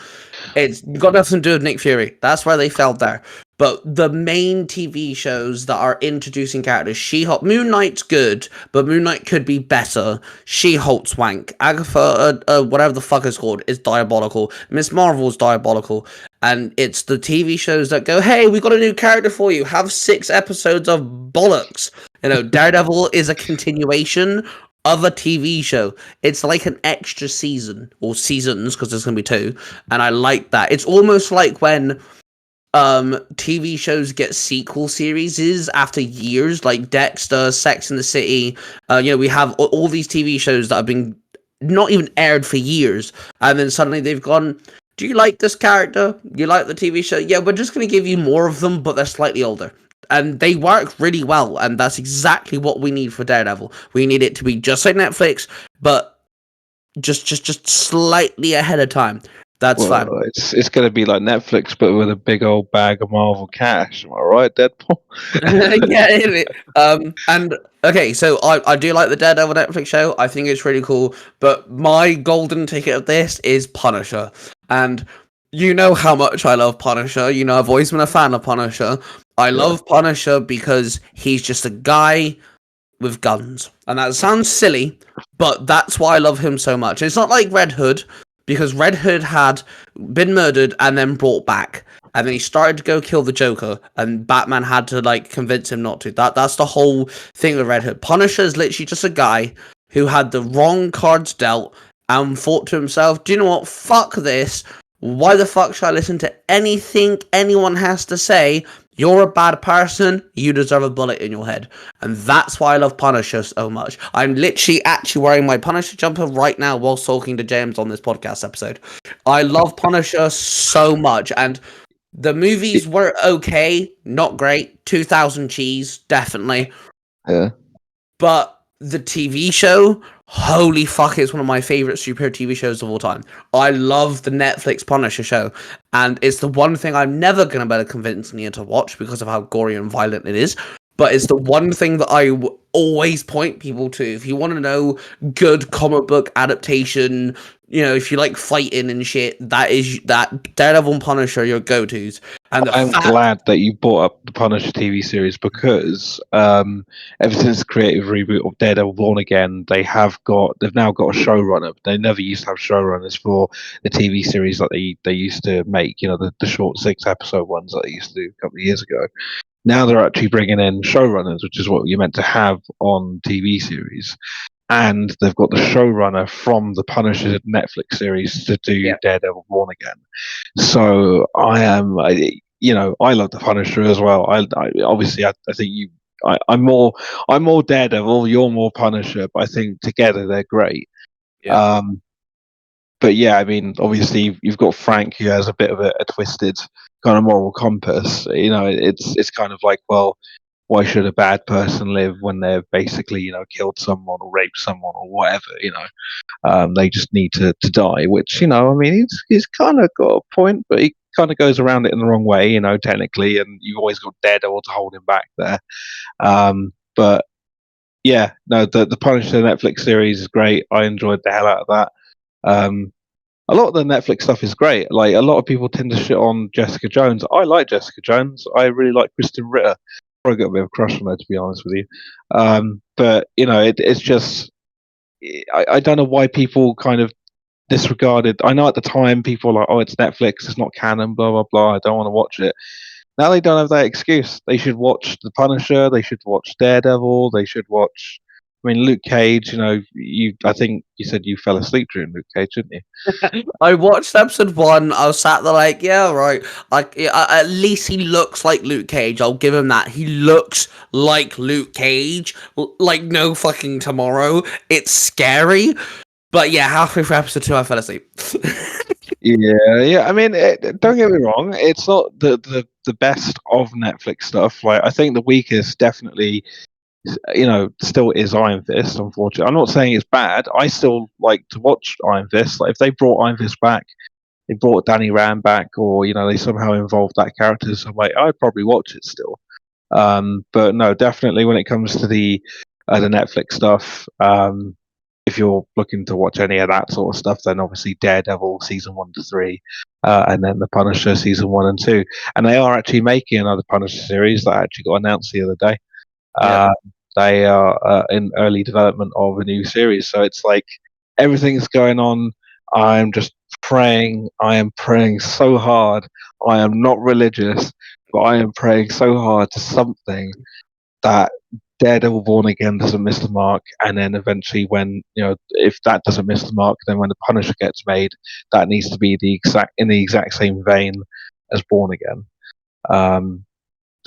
It's got nothing to do with Nick Fury. That's where they failed there. But the main TV shows that are introducing characters, She-Hulk, Moon Knight's good, but Moon Knight could be better. She-Hulk's wank. Agatha, whatever the fuck it's called, is diabolical. Miss Marvel's diabolical. And it's the TV shows that go, hey, we got a new character for you. Have 6 episodes of bollocks. Daredevil is a continuation of a TV show. It's like an extra season, or seasons, because there's going to be 2, and I like that. It's almost like when TV shows get sequel series after years, like Dexter, Sex and the City. We have all these TV shows that have been not even aired for years, and then suddenly they've gone, do you like this character? You like the TV show? Yeah, we're just going to give you more of them, but they're slightly older. And they work really well, and that's exactly what we need for Daredevil. We need it to be just like Netflix, but just slightly ahead of time. That's fine. It's going to be like Netflix, but with a big old bag of Marvel cash. Am I right, Deadpool? Yeah. And okay, so I do like the Daredevil Netflix show. I think it's really cool. But my golden ticket of this is Punisher, and you know how much I love Punisher. I've always been a fan of Punisher. I love Punisher because he's just a guy with guns. And that sounds silly, but that's why I love him so much. It's not like Red Hood, because Red Hood had been murdered and then brought back. And then he started to go kill the Joker, and Batman had to, convince him not to. That's the whole thing with Red Hood. Punisher is literally just a guy who had the wrong cards dealt and thought to himself, do you know what? Fuck this. why the fuck should I listen to anything anyone has to say? You're a bad person, you deserve a bullet in your head. And that's why I love Punisher so much. I'm literally actually wearing my Punisher jumper right now whilst talking to James on this podcast episode. I love Punisher so much, and the movies were okay, not great. 2000 cheese, definitely. Yeah. But the TV show, holy fuck, it's one of my favorite superhero TV shows of all time. I love the Netflix Punisher show, and it's the one thing I'm never going to be able to convince Nia to watch because of how gory and violent it is. But it's the one thing that I always point people to. If you want to know good comic book adaptation, you know, if you like fighting and shit, that Daredevil and Punisher are your go-tos. And I'm glad that you brought up the Punisher TV series because ever since the creative reboot of Daredevil Born Again, they've now got a showrunner. They never used to have showrunners for the TV series that they used to make. You know, the short 6-episode ones that they used to do a couple of years ago. Now they're actually bringing in showrunners, which is what you're meant to have on TV series. And they've got the showrunner from the Punisher Netflix series to do Daredevil Born Again. So I love the Punisher as well. I think I'm more Daredevil. You're more Punisher, but I think together they're great. Yeah. But yeah, I mean, obviously you've got Frank, who has a bit of a twisted kind of moral compass. You know, it's kind of like, well, why should a bad person live when they've basically, you know, killed someone or raped someone or whatever? You know, they just need to die. Which, you know, I mean, he's kind of got a point, but he kind of goes around it in the wrong way, you know, technically. And you've always got Daredevil to hold him back there. But yeah, no, the Punisher Netflix series is great. I enjoyed the hell out of that. A lot of the Netflix stuff is great. Like, a lot of people tend to shit on Jessica Jones. I like Jessica Jones. I really like Kristen Ritter. Probably got a bit of a crush on her, to be honest with you. But you know, it's just I don't know why people kind of disregarded. I know at the time people were like, "Oh, it's Netflix. It's not canon." Blah blah blah. I don't want to watch it. Now they don't have that excuse. They should watch The Punisher. They should watch Daredevil. They should watch. I mean, Luke Cage. You know, I think you said you fell asleep during Luke Cage, didn't you? I watched episode 1. I was sat there like, yeah, right. Like, at least he looks like Luke Cage. I'll give him that. He looks like Luke Cage, like no fucking tomorrow. It's scary, but yeah, halfway through episode 2, I fell asleep. Yeah. I mean, don't get me wrong. It's not the best of Netflix stuff. Like, I think the weakest definitely, you know, still is Iron Fist. Unfortunately, I'm not saying it's bad. I still like to watch Iron Fist. Like, if they brought Iron Fist back, they brought Danny Rand back, or you know, they somehow involved that character. So I'm like, I'd probably watch it still. But no, definitely when it comes to the Netflix stuff, if you're looking to watch any of that sort of stuff, then obviously Daredevil season 1 to 3, and then the Punisher season 1 and 2, and they are actually making another Punisher series that actually got announced the other day. They are in early development of a new series, so it's like everything's going on. I'm just praying. I am praying so hard. I am not religious, but I am praying so hard to something that Daredevil Born Again doesn't miss the mark, and then eventually, when you know, if that doesn't miss the mark, then when the Punisher gets made, that needs to be in the exact same vein as Born Again.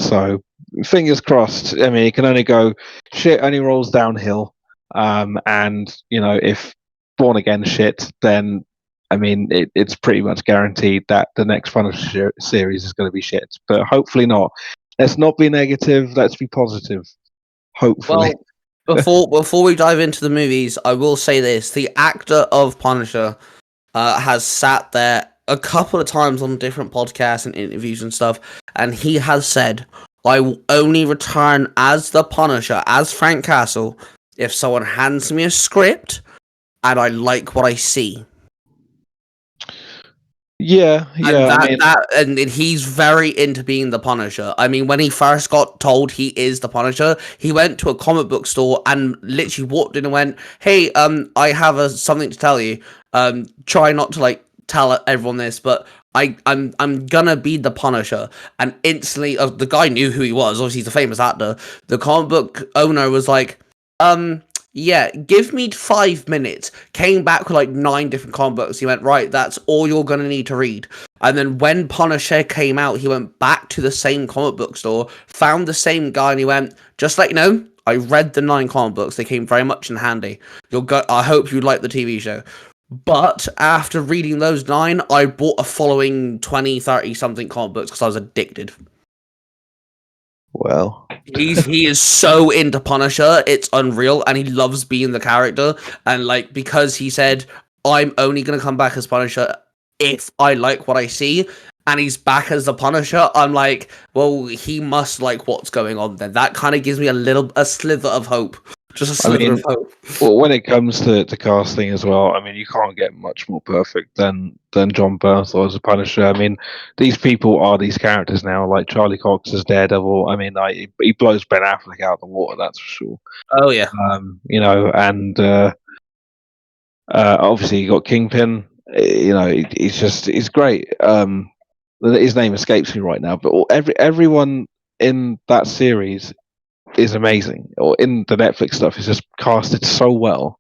So fingers crossed. I mean, it can only go shit. Only rolls downhill. And you know, if Born Again shit, then I mean, it's pretty much guaranteed that the next Punisher series is going to be shit. But hopefully not. Let's not be negative. Let's be positive. Hopefully. Well, before we dive into the movies, I will say this: the actor of Punisher has sat there a couple of times on different podcasts and interviews and stuff, and he has said, "I will only return as the Punisher, as Frank Castle, if someone hands me a script and I like what I see." Yeah. And he's very into being the Punisher. I mean, when he first got told he is the Punisher, he went to a comic book store and literally walked in and went, "Hey, I have something to tell you. Try not to like tell everyone this, but I'm gonna be the Punisher." And instantly, the guy knew who he was. Obviously, he's a famous actor. The comic book owner was like, yeah, give me 5 minutes. Came back with like 9 different comic books. He went, right, that's all you're gonna need to read. And then when Punisher came out, he went back to the same comic book store, found the same guy, and he went, just like, I read the 9 comic books. They came very much in handy. I hope you like the TV show. But after reading those 9, I bought a following 20, 30 something comic books because I was addicted. Well, He is so into Punisher, it's unreal, and he loves being the character. And like, because he said, I'm only gonna come back as Punisher if I like what I see, and he's back as the Punisher, I'm like, well, he must like what's going on then. That kind of gives me a slither of hope. Just a slither of hope. Well, when it comes to casting as well, I mean, you can't get much more perfect than John Bernthal as a Punisher. I mean, these people are these characters now, like Charlie Cox as Daredevil. I mean, he blows Ben Affleck out of the water, that's for sure. Oh yeah. And obviously you got Kingpin. He's great. His name escapes me right now, but everyone in that series is amazing, or in the Netflix stuff is just casted so well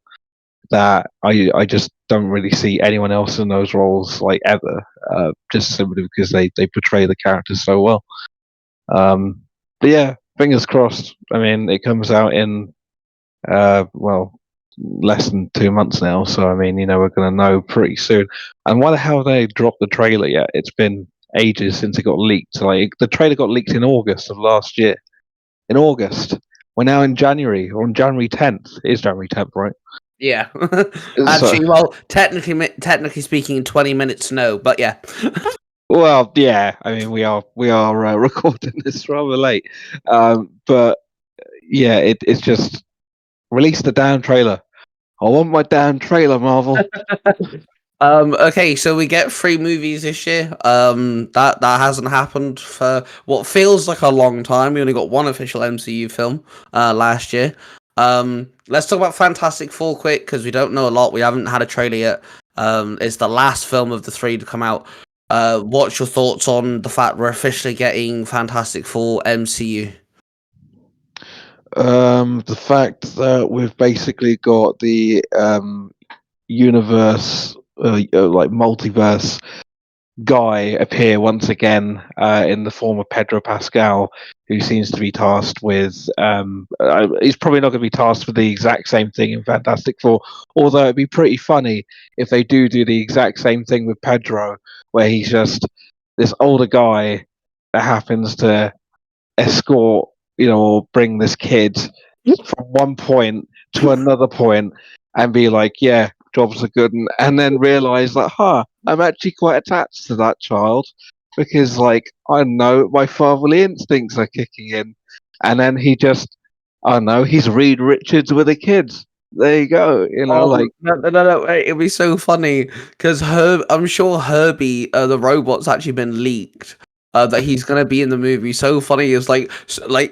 that I just don't really see anyone else in those roles like ever, just simply because they portray the characters so well. But yeah, fingers crossed. I mean, it comes out in less than 2 months now, so I mean, we're going to know pretty soon. And why the hell they dropped the trailer yet? It's been ages since it got leaked. Like, the trailer got leaked in August of last year. In August. We're now in January, or on January 10th. It is January 10th, right? Yeah. Actually, well, technically speaking, 20 minutes no, but yeah. Well, yeah. I mean, we are recording this rather late, but yeah, it's just release the damn trailer. I want my damn trailer, Marvel. Okay, so we get 3 movies this year. That hasn't happened for what feels like a long time. We only got 1 official MCU film last year. Let's talk about Fantastic Four quick because we don't know a lot. We haven't had a trailer yet. It's the last film of the 3 to come out. What's your thoughts on the fact we're officially getting Fantastic Four MCU? The fact that we've basically got the universe, like multiverse guy appear once again in the form of Pedro Pascal, who seems to be tasked with. He's probably not going to be tasked with the exact same thing in Fantastic Four, although it'd be pretty funny if they do the exact same thing with Pedro, where he's just this older guy that happens to escort, or bring this kid from one point to another point and be like, yeah, jobs are good, and then realize that, I'm actually quite attached to that child because, like, I don't know, my fatherly instincts are kicking in, and then he just, I don't know, he's Reed Richards with a kid. There you go, No, it'd be so funny because I'm sure Herbie, the robot's actually been leaked. That he's gonna be in the movie. So funny is like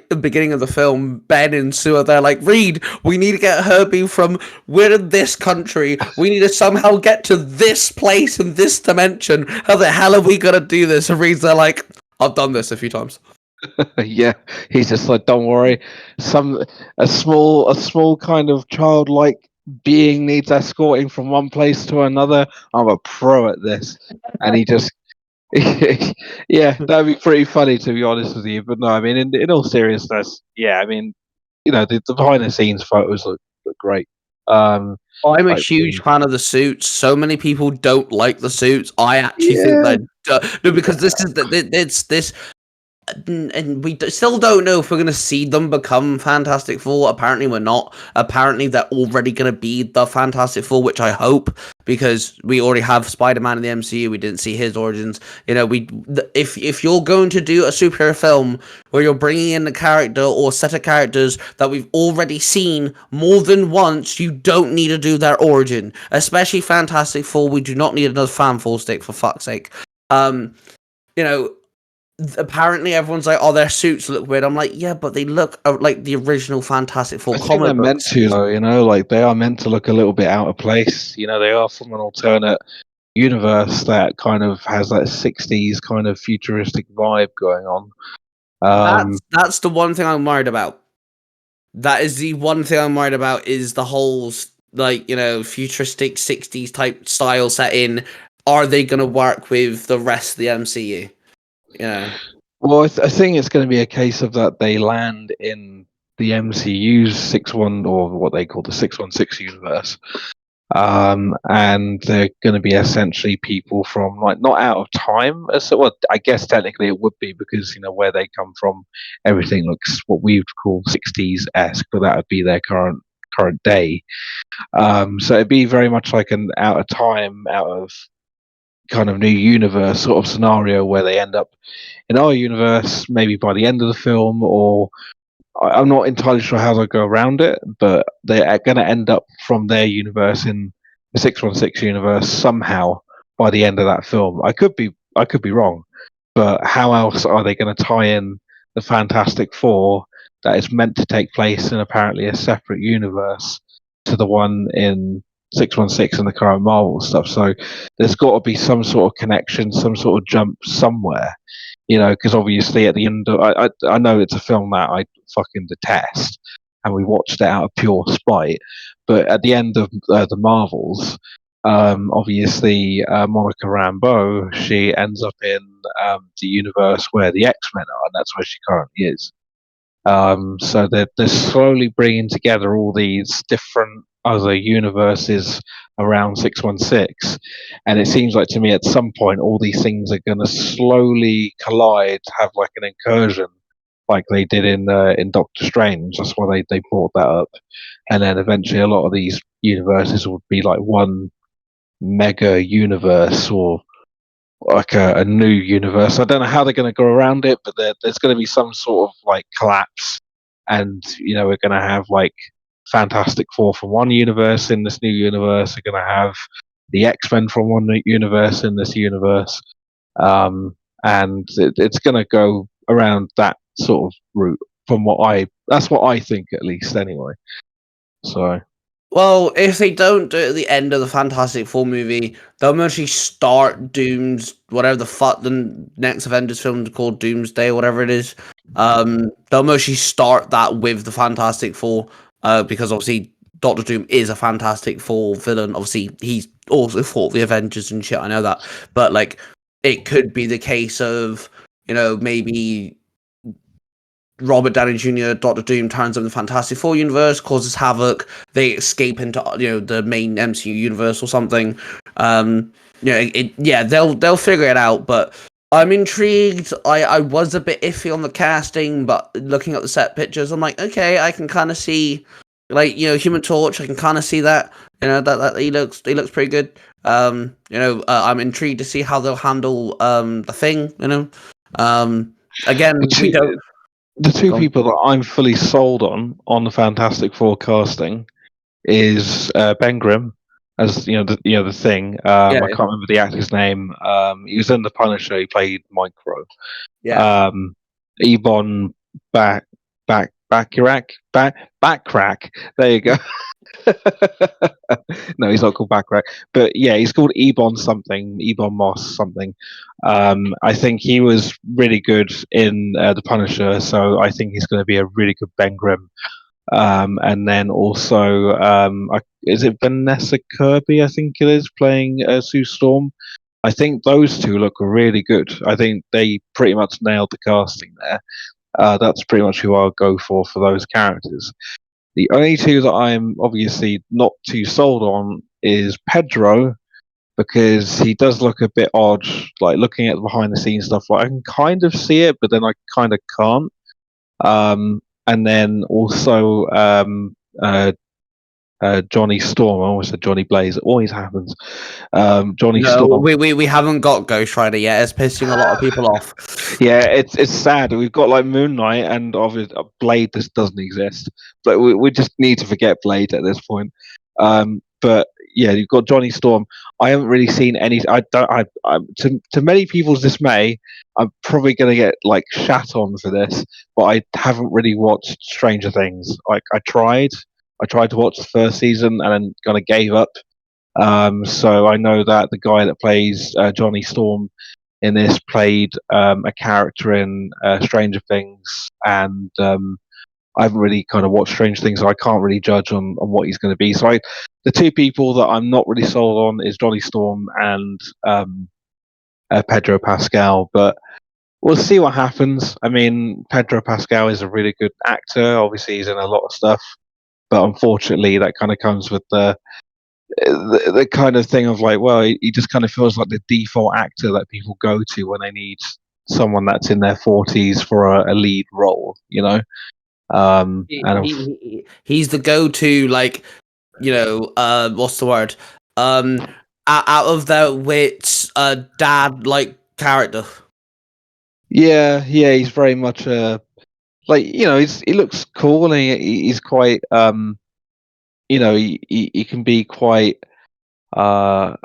the beginning of the film, Ben and Sue are there like, Reed, we need to get Herbie from, we're in this country, we need to somehow get to this place in this dimension. How the hell are we gonna do this? And Reed's there like, I've done this a few times. Yeah, he's just like, don't worry, a small kind of childlike being needs escorting from one place to another. I'm a pro at this, and he just. Yeah, that'd be pretty funny, to be honest with you. But no, I mean, in all seriousness, yeah, I mean, the behind the scenes photos look great. I'm a huge fan of the suits. So many people don't like the suits. I actually think that no, because it's this. And we still don't know if we're going to see them become Fantastic Four. Apparently we're not. Apparently they're already going to be the Fantastic Four, which I hope, because we already have Spider-Man in the MCU. We didn't see his origins. If you're going to do a superhero film where you're bringing in a character or set of characters that we've already seen more than once, you don't need to do their origin. Especially Fantastic Four. We do not need another fanful stick, for fuck's sake. Apparently everyone's like, oh, their suits look weird. I'm like, yeah, but they look like the original Fantastic Four comic books. They're meant to, though, like they are meant to look a little bit out of place. They are from an alternate universe that kind of has that 60s kind of futuristic vibe going on. That's the one thing I'm worried about. that is the one thing I'm worried about is the whole futuristic 60s type style set in. Are they going to work with the rest of the MCU? Well, I think it's going to be a case of that they land in the MCU's 6-1 or what they call the 616 universe. And they're going to be essentially people from not out of time. Well, I guess technically it would be because where they come from, everything looks what we would call 60s-esque, but that would be their current day. So it'd be very much like an out of time, out of kind of new universe sort of scenario where they end up in our universe maybe by the end of the film, or I'm not entirely sure how they'll go around it, but they're going to end up from their universe in the 616 universe somehow by the end of that film. I could be wrong, but how else are they going to tie in the Fantastic Four that is meant to take place in apparently a separate universe to the one in 616 and the current Marvel stuff? So there's got to be some sort of connection, some sort of jump somewhere. Because obviously at the end of, I know it's a film that I fucking detest, and we watched it out of pure spite. But at the end of the Marvels, obviously Monica Rambeau, she ends up in the universe where the X-Men are, and that's where she currently is. So they're slowly bringing together all these different other universes around 616, and it seems like to me at some point all these things are going to slowly collide, have like an incursion, like they did in Doctor Strange. That's why they brought that up, and then eventually a lot of these universes would be like one mega universe, or like a new universe. I don't know how they're going to go around it, but there's going to be some sort of like collapse, and we're going to have like Fantastic Four from one universe in this new universe. We're going to have the X-Men from one universe in this universe, and it's going to go around that sort of route. That's what I think, at least, anyway. So. Well, if they don't do it at the end of the Fantastic Four movie, they'll actually start Doom's whatever the fuck the next Avengers film is called, Doomsday, whatever it is. They'll mostly start that with the Fantastic Four, because obviously Doctor Doom is a Fantastic Four villain. Obviously, he's also fought the Avengers and shit. I know that, but like, it could be the case of maybe Robert Downey Jr., Doctor Doom turns up in the Fantastic Four universe, causes havoc. They escape into the main MCU universe or something. They'll figure it out. But I'm intrigued. I was a bit iffy on the casting, but looking at the set pictures, I'm like, okay, I can kind of see, Human Torch. I can kind of see that. That he looks pretty good. I'm intrigued to see how they'll handle the Thing. Again, we don't. The two people that I'm fully sold on the Fantastic Four casting is Ben Grimm as the Thing. I can't remember the actor's name. He was in The Punisher. He played Micro. Yeah. Ebon Backrack. There you go. No, he's not called Backrack, but yeah, he's called Ebon something, Ebon Moss something. I think he was really good in The Punisher, so I think he's going to be a really good Ben Grimm. And then also, is it Vanessa Kirby? I think it is playing Sue Storm. I think those two look really good. I think they pretty much nailed the casting there. That's pretty much who I'll go for those characters. The only two that I'm obviously not too sold on is Pedro, because he does look a bit odd. Like looking at the behind the scenes stuff, I can kind of see it, but then I kind of can't. And then also Johnny Storm. I almost said Johnny Blaze. It always happens. Johnny Storm. We haven't got Ghost Rider yet. It's pissing a lot of people off. Yeah, it's sad. We've got like Moon Knight and obviously Blade. This doesn't exist, but we just need to forget Blade at this point. But yeah, you've got Johnny Storm. I haven't really seen any. To many people's dismay, I'm probably going to get like shat on for this, but I haven't really watched Stranger Things. Like I tried to watch the first season and then kind of gave up. So I know that the guy that plays Johnny Storm in this played a character in Stranger Things, and I haven't really kind of watched Strange Things, so I can't really judge on what he's going to be. So the two people that I'm not really sold on is Johnny Storm and Pedro Pascal, but we'll see what happens. I mean, Pedro Pascal is a really good actor. Obviously, he's in a lot of stuff, but unfortunately, that kind of comes with the kind of thing of like, well, he just kind of feels like the default actor that people go to when they need someone that's in their 40s for a lead role, you know. He's the go-to, like, you know, what's the word? Out of the wits, dad like character. Yeah, he's very much like, you know, he looks cool, and he's quite you know, he can be quite I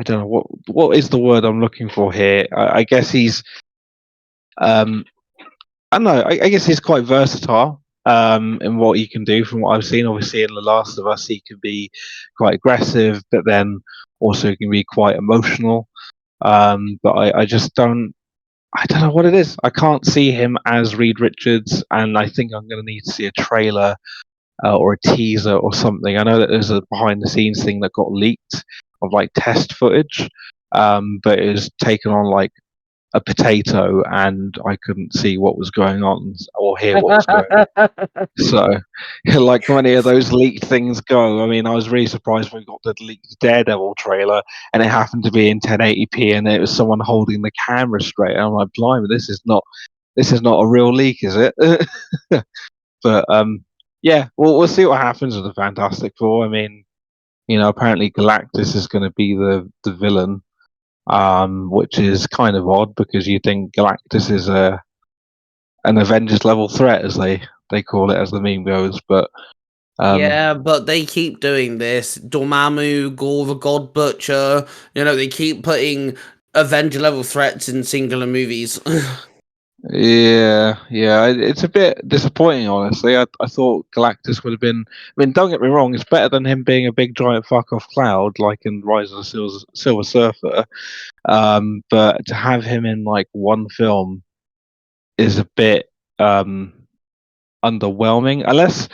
don't know what is the word I'm looking for here. I guess he's I don't know. I guess he's quite versatile in what he can do. From what I've seen, obviously in The Last of Us, he can be quite aggressive, but then also can be quite emotional. But I just don't. I don't know what it is. I can't see him as Reed Richards, and I think I'm going to need to see a trailer or a teaser or something. I know that there's a behind-the-scenes thing that got leaked of like test footage, but it was taken on like a potato, and I couldn't see what was going on or hear what was going on. So, like many of those leaked things go, I mean, I was really surprised when we got the leaked Daredevil trailer, and it happened to be in 1080p, and it was someone holding the camera straight. And I'm like, blimey, this is not a real leak, is it? But yeah, we'll see what happens with the Fantastic Four. I mean, you know, apparently Galactus is going to be the villain. Which is kind of odd because you think Galactus is an Avengers level threat, as they call it, as the meme goes. But Yeah, but they keep doing this. Dormammu, Gore the God Butcher. You know, they keep putting Avenger level threats in singular movies. yeah, it's a bit disappointing, honestly. I thought Galactus would have been. I mean, don't get me wrong, it's better than him being a big giant fuck off cloud like in Rise of the Silver Surfer. But to have him in like one film is a bit underwhelming. Unless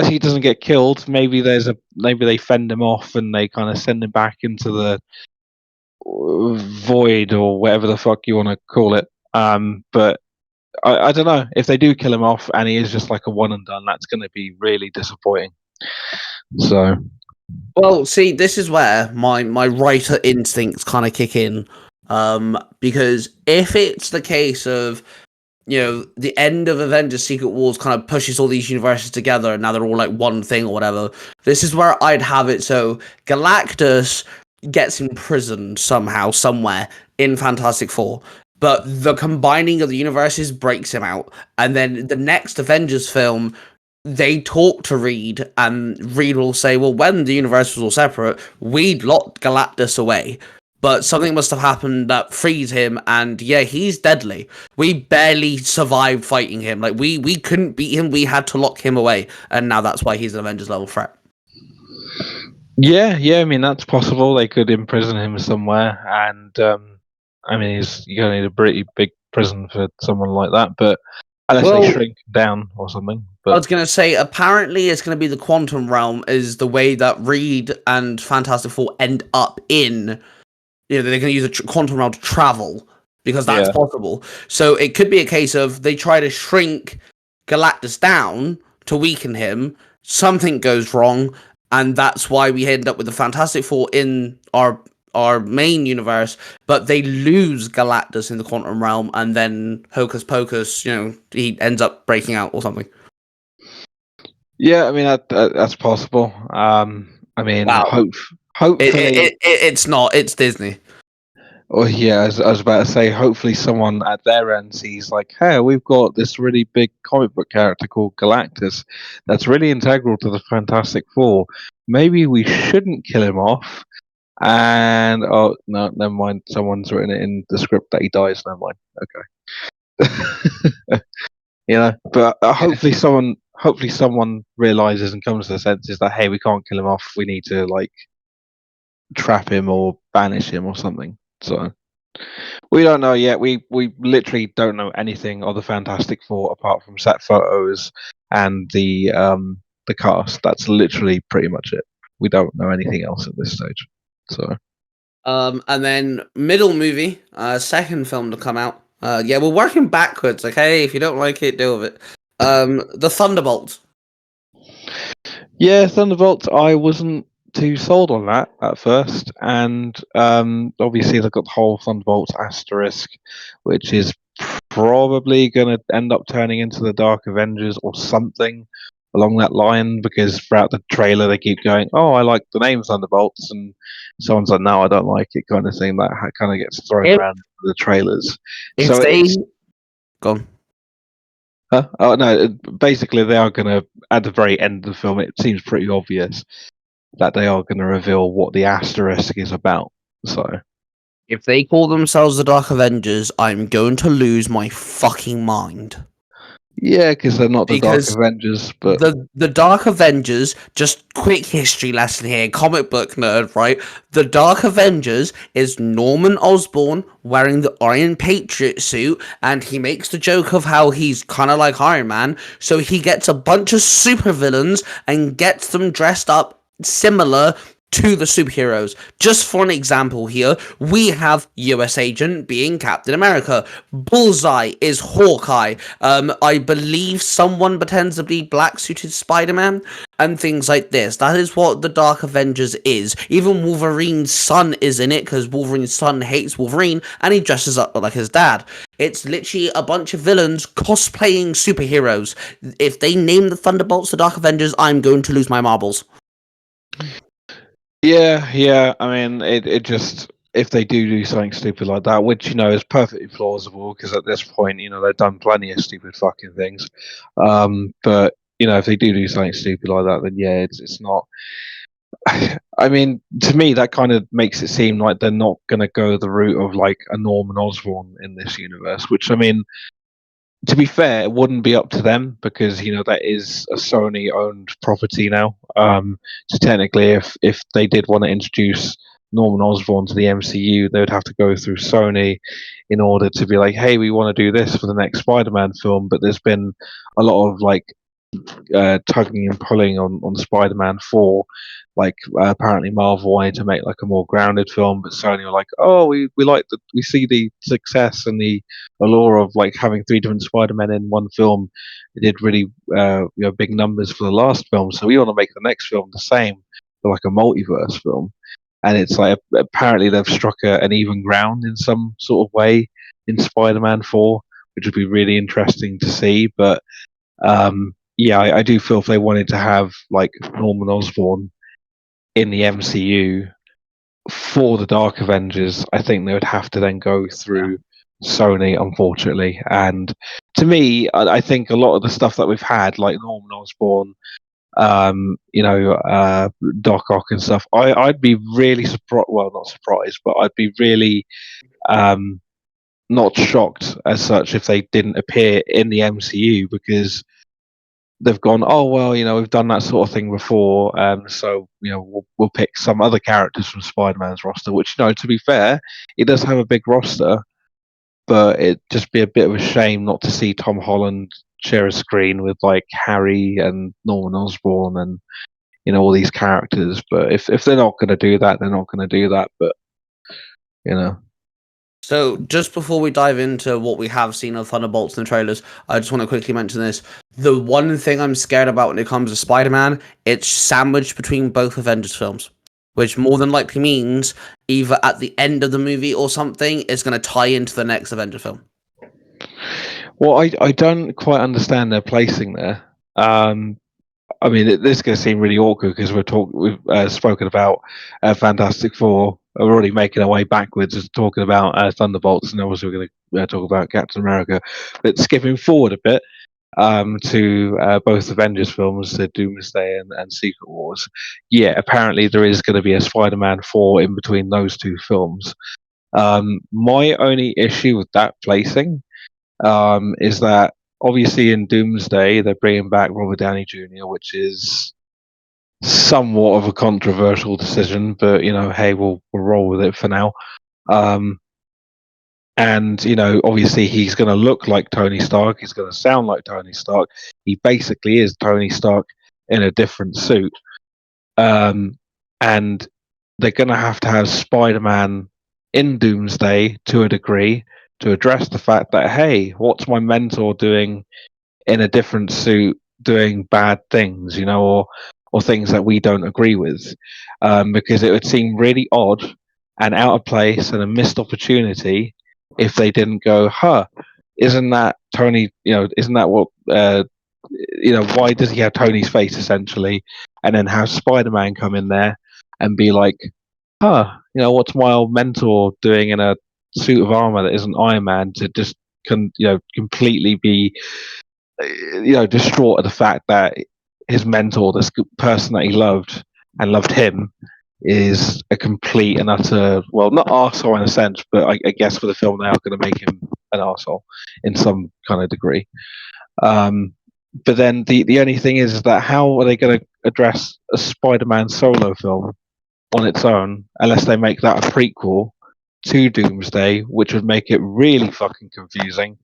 he doesn't get killed, maybe they fend him off and they kind of send him back into the void or whatever the fuck you want to call it. But I don't know, if they do kill him off and he is just like a one and done, that's going to be really disappointing. So, well, see, this is where my writer instincts kind of kick in. Because if it's the case of, you know, the end of Avengers Secret Wars kind of pushes all these universes together and now they're all like one thing or whatever, this is where I'd have it. So Galactus gets imprisoned somehow, somewhere in Fantastic Four, but the combining of the universes breaks him out. And then the next Avengers film, they talk to Reed, and Reed will say, well, when the universe was all separate, we'd locked Galactus away. But something must have happened that frees him, and yeah, he's deadly. We barely survived fighting him. Like, we couldn't beat him, we had to lock him away, and now that's why he's an Avengers level threat. yeah, I mean, that's possible. They could imprison him somewhere, and I mean, you're going to need a pretty big prison for someone like that, but unless they shrink down or something. But I was going to say, apparently it's going to be the quantum realm is the way that Reed and Fantastic Four end up in. You know, they're going to use a quantum realm to travel because that's possible. So it could be a case of they try to shrink Galactus down to weaken him. Something goes wrong, and that's why we end up with the Fantastic Four in our main universe, but they lose Galactus in the quantum realm, and then Hocus Pocus, you know, he ends up breaking out or something. Yeah, I mean that's possible. I mean, hopefully it's not. It's Disney. Oh yeah, I was about to say, hopefully someone at their end sees like, hey, we've got this really big comic book character called Galactus that's really integral to the Fantastic Four. Maybe we shouldn't kill him off. And oh no, never mind. Someone's written it in the script that he dies. Never mind. Okay. You know, but hopefully someone realizes and comes to the senses that, hey, we can't kill him off. We need to like trap him or banish him or something. So we don't know yet. We literally don't know anything of the Fantastic Four apart from set photos and the cast. That's literally pretty much it. We don't know anything else at this stage. So. And then middle movie, second film to come out. Yeah, we're working backwards. Okay, if you don't like it, deal with it. The Thunderbolts. Yeah, Thunderbolts. I wasn't too sold on that at first, and obviously they've got the whole Thunderbolts asterisk, which is probably going to end up turning into the Dark Avengers or something along that line, because throughout the trailer they keep going, "Oh, I like the name Thunderbolts," and someone's like, "No, I don't like it," kind of thing. That kind of gets thrown If, around the trailers. if So they it's. go on. Huh? Oh no! Basically, they are going to at the very end of the film. It seems pretty obvious that they are going to reveal what the asterisk is about. So If they call themselves the Dark Avengers, I'm going to lose my fucking mind. yeah, because they're not the Dark Because Avengers, but the Dark Avengers, just quick history lesson here, comic book nerd, right? The Dark Avengers is Norman Osborn wearing the Iron Patriot suit, and he makes the joke of how he's kind of like Iron Man, so he gets a bunch of supervillains and gets them dressed up similar to the superheroes. Just for an example here, we have US Agent being Captain America. Bullseye is Hawkeye. I believe someone pretends to be black-suited Spider-Man and things like this. That is what the Dark Avengers is. Even Wolverine's son is in it because Wolverine's son hates Wolverine and he dresses up like his dad. It's literally a bunch of villains cosplaying superheroes. If they name the Thunderbolts the Dark Avengers, I'm going to lose my marbles. yeah. I mean, it just if they do something stupid like that, which is perfectly plausible, because at this point, they've done plenty of stupid fucking things. But if they do something stupid like that, then yeah, it's not. I mean, to me, that kind of makes it seem like they're not going to go the route of like a Norman Osborn in this universe. Which, I mean, to be fair, it wouldn't be up to them, because that is a Sony-owned property now. So technically, if they did want to introduce Norman Osborn to the MCU, they would have to go through Sony in order to be like, "Hey, we want to do this for the next Spider-Man film." But there's been a lot of like tugging and pulling on Spider-Man 4. Like apparently Marvel wanted to make like a more grounded film, but Sony were like, "Oh, we see the success and the allure of like having three different Spider-Men in one film. It did really big numbers for the last film, so we want to make the next film the same, for like a multiverse film." And it's like apparently they've struck an even ground in some sort of way in Spider-Man 4, which would be really interesting to see. But yeah, I do feel if they wanted to have like Norman Osborn in the MCU for the Dark Avengers, I think they would have to then go through Sony, unfortunately. And to me, I think a lot of the stuff that we've had, like Norman Osborn, Doc Ock and stuff, I'd be really surprised. Well, not surprised, but I'd be really not shocked as such if they didn't appear in the MCU, because they've gone, "Oh well, we've done that sort of thing before, so we'll pick some other characters from Spider-Man's roster." Which, to be fair, it does have a big roster, but it'd just be a bit of a shame not to see Tom Holland share a screen with like Harry and Norman Osborn and all these characters. But if they're not going to do that, they're not going to do that. But you know. So, just before we dive into what we have seen of Thunderbolts in the trailers, I just want to quickly mention this. The one thing I'm scared about when it comes to Spider-Man, it's sandwiched between both Avengers films, which more than likely means either at the end of the movie or something, it's going to tie into the next Avenger film. Well, I don't quite understand their placing there. I mean, this is going to seem really awkward because we've spoken about Fantastic Four. We're already making our way backwards, just talking about Thunderbolts, and obviously we're going to talk about Captain America. But skipping forward a bit to both Avengers films, the Doomsday and Secret Wars. Yeah, apparently there is going to be a Spider-Man 4 in between those two films. My only issue with that placing is that obviously in Doomsday they're bringing back Robert Downey Jr., which is somewhat of a controversial decision, but hey, we'll roll with it for now. And, obviously he's going to look like Tony Stark. He's going to sound like Tony Stark. He basically is Tony Stark in a different suit. And they're going to have Spider-Man in Doomsday to a degree to address the fact that, hey, what's my mentor doing in a different suit doing bad things, or things that we don't agree with? Because it would seem really odd and out of place and a missed opportunity if they didn't go, isn't that Tony, isn't that what, why does he have Tony's face essentially? And then have Spider-Man come in there and be like, what's my old mentor doing in a suit of armor that isn't Iron Man, to just completely be distraught at the fact that his mentor, this person that he loved and loved him, is a complete and utter, well, not arsehole in a sense, but I guess for the film they are going to make him an arsehole in some kind of degree. But then the only thing is that how are they going to address a Spider-Man solo film on its own unless they make that a prequel to Doomsday, which would make it really fucking confusing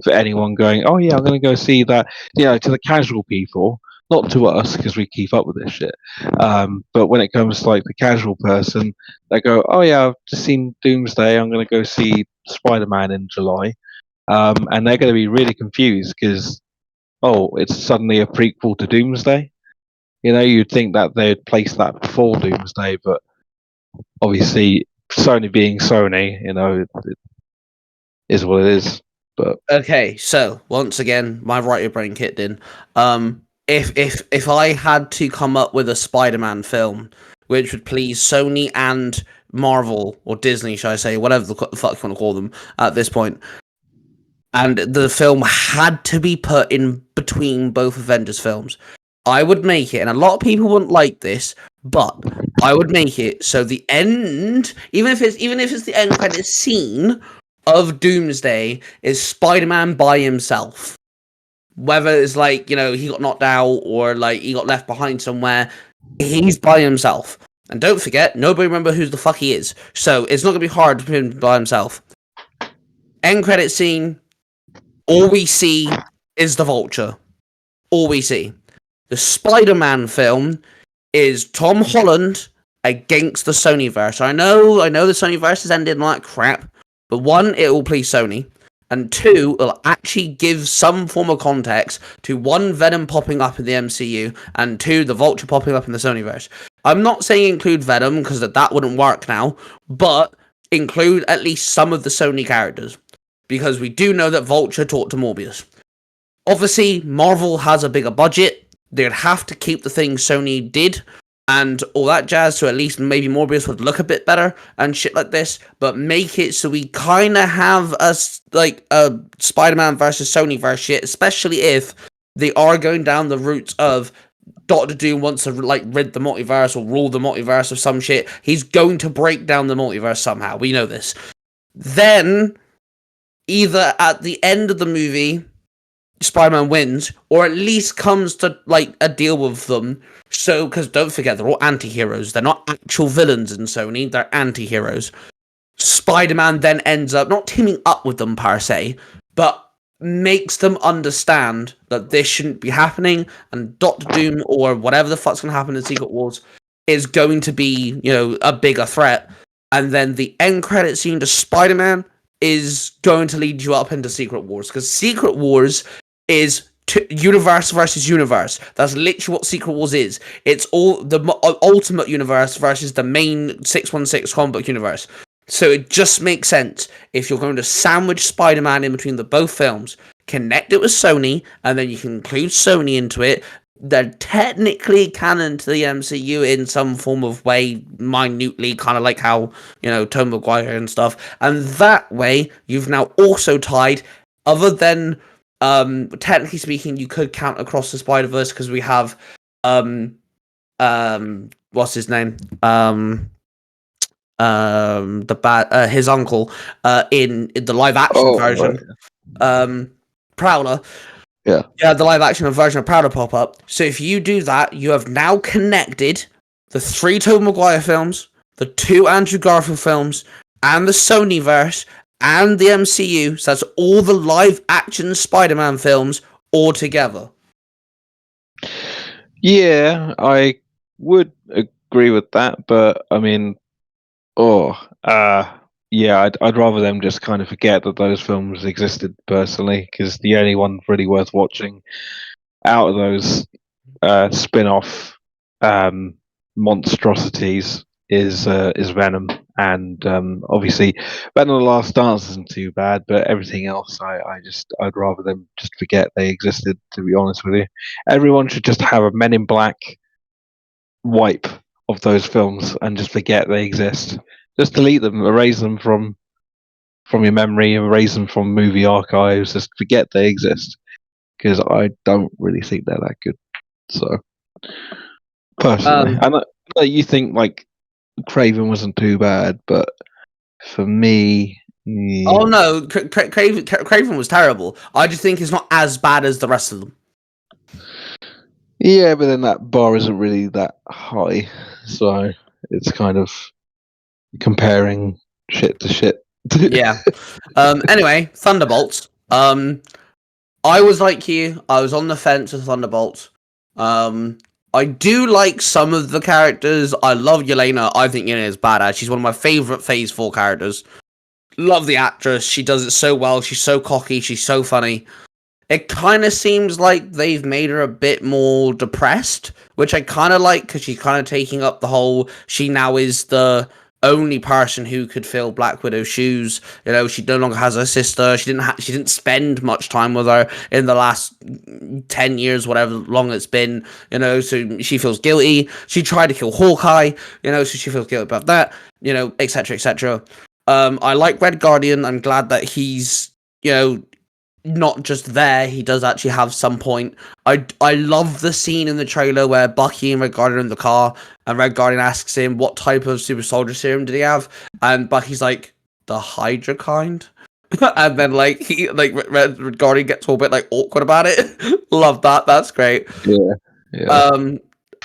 for anyone going, oh yeah, I'm going to go see that, to the casual people, not to us because we keep up with this shit. But when it comes to like the casual person, they go, oh yeah, I've just seen Doomsday, I'm going to go see Spider-Man in July. And they're going to be really confused because, it's suddenly a prequel to Doomsday. You'd think that they'd place that before Doomsday, but obviously Sony being Sony, it is what it is. But okay, so once again, my writer brain kicked in. If I had to come up with a Spider-Man film which would please Sony and Marvel, or Disney, should I say, whatever the fuck you want to call them at this point, and the film had to be put in between both Avengers films, I would make it, and a lot of people wouldn't like this, but I would make it so the end, even if it's the end credit scene of Doomsday, is Spider-Man by himself. Whether it's like, he got knocked out or like he got left behind somewhere, he's by himself. And don't forget, nobody remember who the fuck he is. So it's not going to be hard to put him by himself. End credit scene, all we see is the Vulture. All we see. The Spider-Man film is Tom Holland against the Sonyverse. I know the Sonyverse is ending like crap, but one, it will please Sony, and two, it'll actually give some form of context to one, Venom popping up in the MCU, and two, the Vulture popping up in the Sonyverse. I'm not saying include Venom, because that wouldn't work now, but include at least some of the Sony characters, because we do know that Vulture talked to Morbius. Obviously, Marvel has a bigger budget. They'd have to keep the things Sony did and all that jazz, so at least maybe Morbius would look a bit better and shit like this, but make it so we kind of have a Spider-Man versus Sony versus shit, especially if they are going down the route of Doctor Doom wants to rid the multiverse or rule the multiverse or some shit. He's going to break down the multiverse somehow. We know this. Then, either at the end of the movie, Spider-Man wins, or at least comes to a deal with them. So, because don't forget, they're all anti-heroes. They're not actual villains in Sony. They're anti-heroes. Spider-Man then ends up not teaming up with them per se, but makes them understand that this shouldn't be happening, and Doctor Doom or whatever the fuck's going to happen in Secret Wars is going to be, a bigger threat. And then the end credit scene to Spider-Man is going to lead you up into Secret Wars, because Secret Wars is universe versus universe. That's literally what Secret Wars is. It's all the ultimate universe versus the main 616 comic book universe. So it just makes sense if you're going to sandwich Spider-Man in between the both films, connect it with Sony, and then you can include Sony into it. They're technically canon to the MCU in some form of way, minutely, kind of like how, Tobey Maguire and stuff. And that way, you've now also tied, other than technically speaking, you could count Across the Spider-Verse because we have what's his name? His uncle in the live action version. Right. Prowler. Yeah, the live action version of Prowler pop up. So if you do that, you have now connected the 3 Tobey Maguire films, the 2 Andrew Garfield films, and the Sonyverse, and the MCU. So that's all the live action Spider-Man films all together. Yeah, I would agree with that, but I mean, yeah, I'd rather them just kind of forget that those films existed personally, because the only one really worth watching out of those spin-off monstrosities is Venom, and obviously Venom: The Last Dance isn't too bad, but everything else, I'd rather them just forget they existed. To be honest with you, everyone should just have a Men in Black wipe of those films and just forget they exist. Just delete them, erase them from your memory, erase them from movie archives. Just forget they exist, because I don't really think they're that good. So, personally, I know you think like Craven wasn't too bad, but for me, Oh no, Craven was terrible. I just think it's not as bad as the rest of them. yeah, but then that bar isn't really that high, so it's kind of comparing shit to shit. Yeah. Anyway, Thunderbolts. I was like you. I was on the fence with Thunderbolts. I do like some of the characters. I love Yelena. I think Yelena is badass. She's one of my favorite Phase 4 characters. Love the actress. She does it so well. She's so cocky. She's so funny. It kind of seems like they've made her a bit more depressed, which I kind of like, because she's kind of taking up the whole, she now is the only person who could fill Black Widow's shoes. You know, she no longer has her sister. She didn't spend much time with her in the last 10 years, whatever long it's been, you know, so she feels guilty. She tried to kill Hawkeye, you know, so she feels guilty about that, you know, etc., etc. I like Red Guardian. I'm glad that he's, you know, not just there, he does actually have some point. I love the scene in the trailer where Bucky and Red Guardian are in the car, and Red Guardian asks him what type of super soldier serum did he have, and Bucky's like, the Hydra kind. And then like he like Red Guardian gets all a bit like awkward about it. Love that. That's great. Yeah.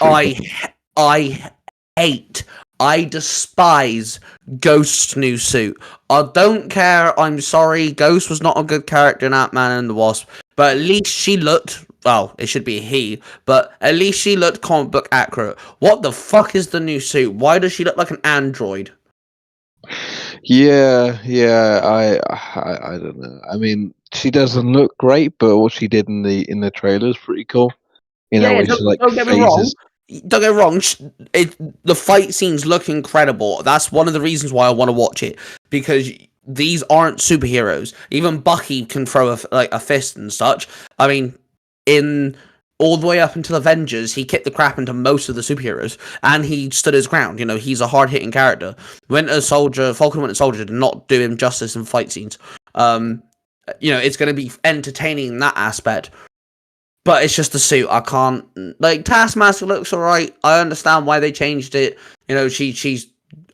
I hate, I despise Ghost's new suit. I don't care. I'm sorry. Ghost was not a good character in Ant-Man and the Wasp, but at least she looked. Well, it should be he, but at least she looked comic book accurate. What the fuck is the new suit? Why does she look like an android? Yeah, I don't know. I mean, she doesn't look great, but what she did in the trailer is pretty cool. You know, Yeah, where she like don't get me wrong. phases. Don't get me wrong. The fight scenes look incredible. That's one of the reasons why I want to watch it, because these aren't superheroes. Even Bucky can throw a fist and such. I mean, in all the way up until Avengers, he kicked the crap into most of the superheroes, and he stood his ground. You know, he's a hard-hitting character. Falcon and Winter Soldier did not do him justice in fight scenes. You know, it's going to be entertaining in that aspect. But it's just the suit. I can't, like, Taskmaster looks alright. I understand why they changed it. You know, she's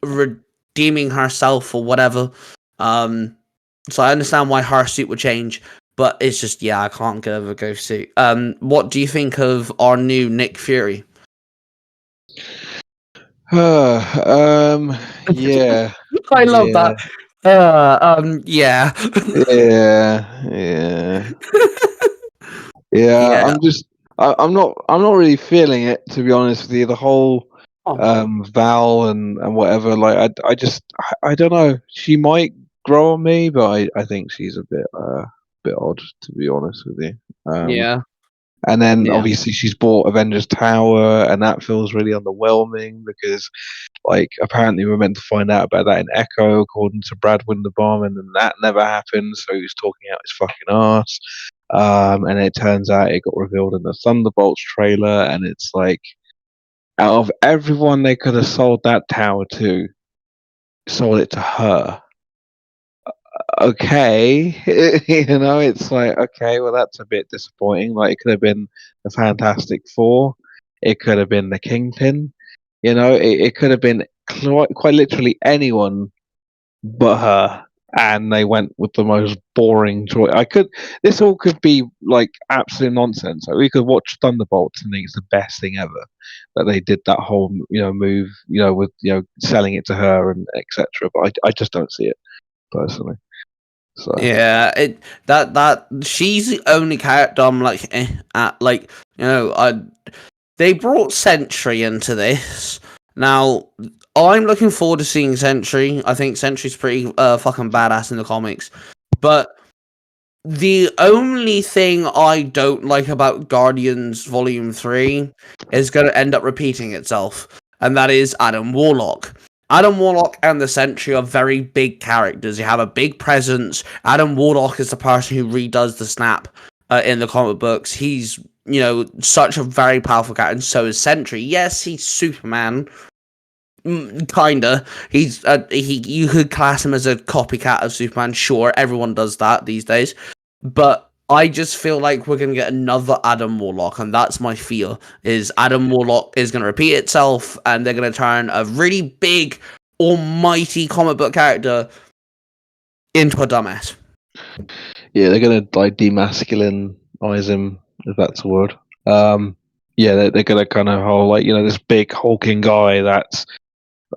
redeeming herself or whatever. So I understand why her suit would change. But it's just, yeah, I can't get over Ghost suit. What do you think of our new Nick Fury? Yeah. I love that. Yeah. Yeah. Yeah, Yeah. I'm not really feeling it, to be honest with you. The whole Val and whatever, like I don't know. She might grow on me, but I think she's a bit odd, to be honest with you. Yeah. And then Yeah. obviously she's bought Avengers Tower, and that feels really underwhelming because, like, apparently we're meant to find out about that in Echo, according to Brad Winderbaum, and then that never happened. So he was talking out his fucking ass. And it turns out it got revealed in the Thunderbolts trailer, and it's like, out of everyone they could have sold that tower to, sold it to her. Okay, you know, it's like, okay, well, that's a bit disappointing. Like, it could have been the Fantastic Four, it could have been the Kingpin, you know, it could have been quite literally anyone but her, and they went with the most boring choice. This all could be like absolute nonsense. Like, we could watch Thunderbolts and think it's the best thing ever that they did that whole, you know, move, you know, with, you know, selling it to her and etc. But I just don't see it personally. So Yeah, that she's the only character I'm like at, like, you know, they brought Sentry into this. Now I'm looking forward to seeing Sentry. I think Sentry's pretty fucking badass in the comics, but the only thing I don't like about Guardians Volume 3 is going to end up repeating itself, and that is Adam Warlock. Adam Warlock and the Sentry are very big characters. They have a big presence. Adam Warlock is the person who redoes the snap in the comic books. He's, you know, such a very powerful character, and so is Sentry. Yes, he's Superman. Kinda. He's you could class him as a copycat of Superman. Sure, everyone does that these days. But I just feel like we're gonna get another Adam Warlock, and that's my fear. Is Adam Warlock is gonna repeat itself, and they're gonna turn a really big, almighty comic book character into a dumbass. yeah, they're gonna like demasculinize him, if that's a word. Yeah, they're gonna kind of hold like, you know, this big hulking guy that's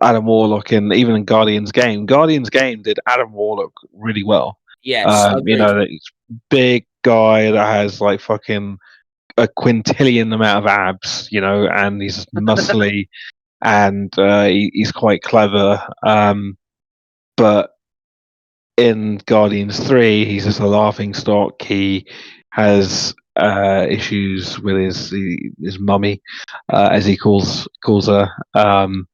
Adam Warlock, and even in Guardians game did Adam Warlock really well. Yes, You agreed. know, that big guy that has like fucking a quintillion amount of abs, you know, and he's muscly and he's quite clever. But in Guardians 3, he's just a laughing stock. He has issues with his mummy, as he calls her. And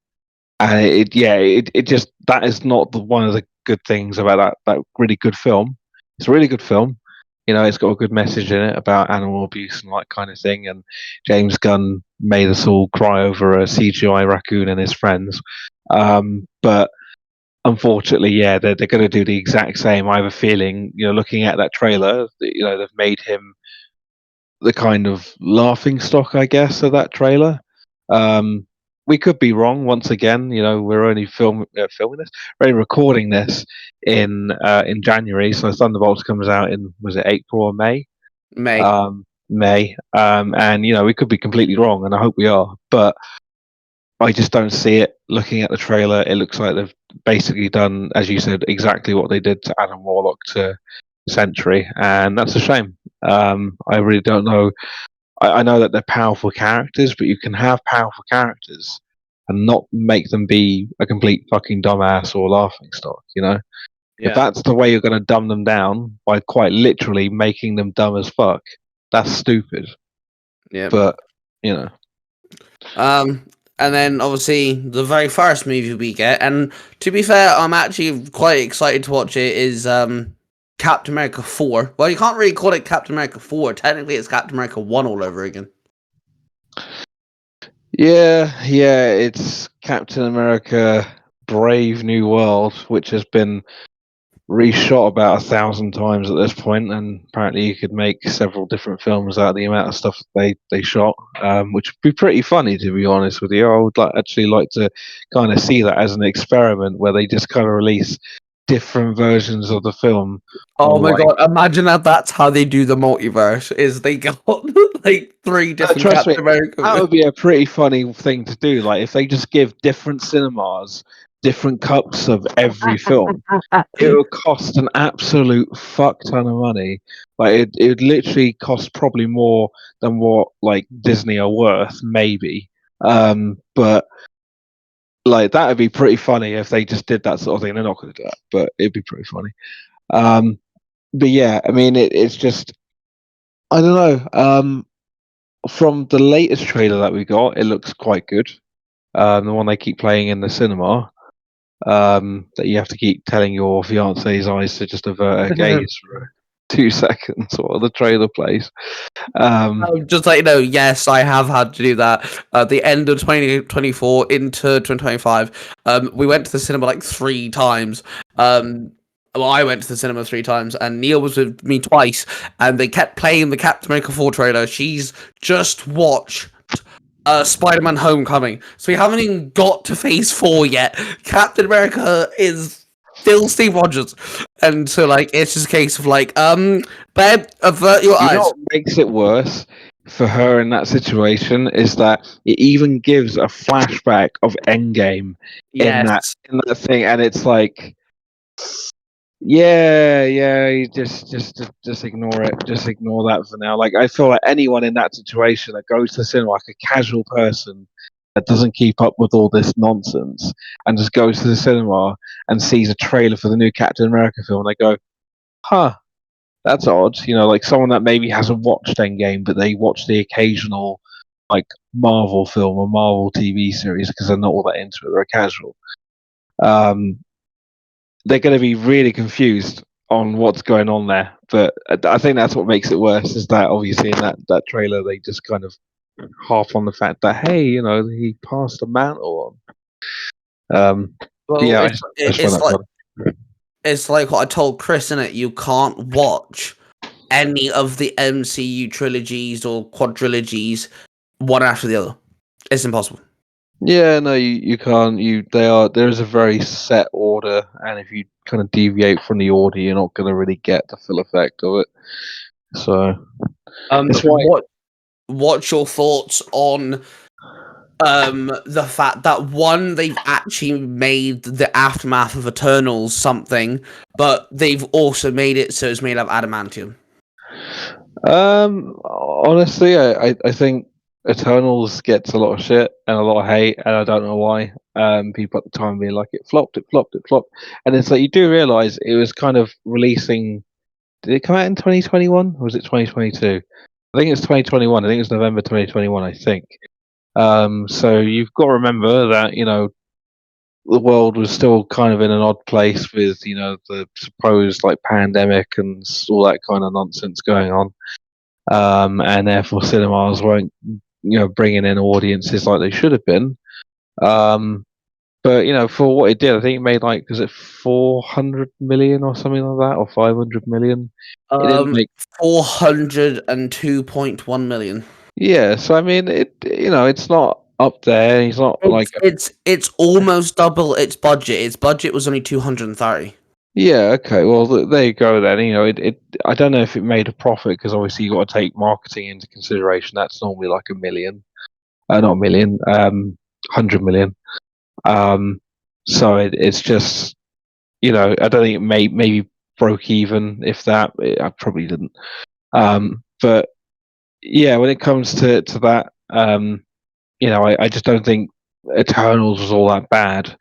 it just, that is not one of the good things about that really good film. It's a really good film. You know, it's got a good message in it about animal abuse and that kind of thing. And James Gunn made us all cry over a CGI raccoon and his friends. But unfortunately, yeah, they're going to do the exact same. I have a feeling, you know, looking at that trailer, you know, they've made him the kind of laughing stock, I guess, of that trailer. We could be wrong once again. You know, we're only filming this, we're only recording this in January. So Thunderbolts comes out in, was it April or May? May. May. And you know, we could be completely wrong, and I hope we are. But I just don't see it. Looking at the trailer, it looks like they've basically done, as you said, exactly what they did to Adam Warlock to Sentry, and that's a shame. I really don't know. I know that they're powerful characters, but you can have powerful characters and not make them be a complete fucking dumbass or laughing stock, you know? If that's the way you're going to dumb them down by quite literally making them dumb as fuck, that's stupid. Yeah. But, you know. And then obviously the very first movie we get, and to be fair, I'm actually quite excited to watch it, is Captain America 4. Well, you can't really call it Captain America 4. Technically, it's Captain America 1 all over again. Yeah, it's Captain America Brave New World, which has been reshot about 1,000 times at this point, and apparently you could make several different films out of the amount of stuff they shot, which would be pretty funny, to be honest with you. I would actually like to kind of see that as an experiment where they just kind of release different versions of the film. Oh my god, imagine that's how they do the multiverse, is they got like 3 different Captain America. That would be a pretty funny thing to do. Like if they just give different cinemas different cuts of every film, it would cost an absolute fuck ton of money. Like it would literally cost probably more than what like Disney are worth, maybe. But like that would be pretty funny if they just did that sort of thing. They're not going to do that, but it'd be pretty funny. But yeah, I mean, it's just, I don't know. From the latest trailer that we got, it looks quite good. The one they keep playing in the cinema, that you have to keep telling your fiance's eyes to just avert her gaze for 2 seconds while the trailer plays. Just like, you know, yes, I have had to do that. At the end of 2024 into 2025, we went to the cinema like 3 times. Well, I went to the cinema 3 times, and Neil was with me twice, and they kept playing the Captain America 4 trailer. She's just watched Spider-Man Homecoming, so we haven't even got to Phase 4 yet. Captain America is still Steve Rogers, and so like it's just a case of like, babe, avert your eyes. You know what makes it worse for her in that situation is that it even gives a flashback of Endgame in that thing, and it's like, Yeah, you just ignore it. Just ignore that for now. Like I feel like anyone in that situation that goes to the cinema, like a casual person that doesn't keep up with all this nonsense and just goes to the cinema and sees a trailer for the new Captain America film, and they go, "Huh, that's odd." You know, like someone that maybe hasn't watched Endgame, but they watch the occasional like Marvel film or Marvel TV series because they're not all that into it. They're casual. Um, they're going to be really confused on what's going on there. But I think that's what makes it worse. Is that obviously in that trailer they just kind of harp on the fact that hey, you know, he passed the mantle on. Well, Yeah, I just find that funny. it's like what I told Chris in it. You can't watch any of the MCU trilogies or quadrilogies one after the other. It's impossible. Yeah, no, you can't. There is a very set order, and if you kind of deviate from the order, you're not going to really get the full effect of it. So it's why. What's your thoughts on the fact that one, they've actually made the aftermath of Eternals something, but they've also made it so it's made of adamantium? Honestly, I think Eternals gets a lot of shit and a lot of hate, and I don't know why. People at the time being like, it flopped, and it's like you do realize it was kind of releasing. Did it come out in 2021 or was it 2022? I think it's 2021. I think it's November 2021. I think. So you've got to remember that the world was still kind of in an odd place with the supposed like pandemic and all that kind of nonsense going on, and therefore cinemas weren't bringing in audiences like they should have been. But for what it did, I think it made like, was it 400 million or something like that, or 500 million? It didn't make 402.1 million. Yeah, so I mean, it's not up there. He's not like It's almost double its budget. Its budget was only 230. Yeah, okay. Well, there you go then. I don't know if it made a profit because obviously you got to take marketing into consideration. That's normally like a million, not a million, 100 million. So it's just, I don't think it maybe broke even, if that. I probably didn't. But yeah, when it comes to that, I just don't think Eternals was all that bad.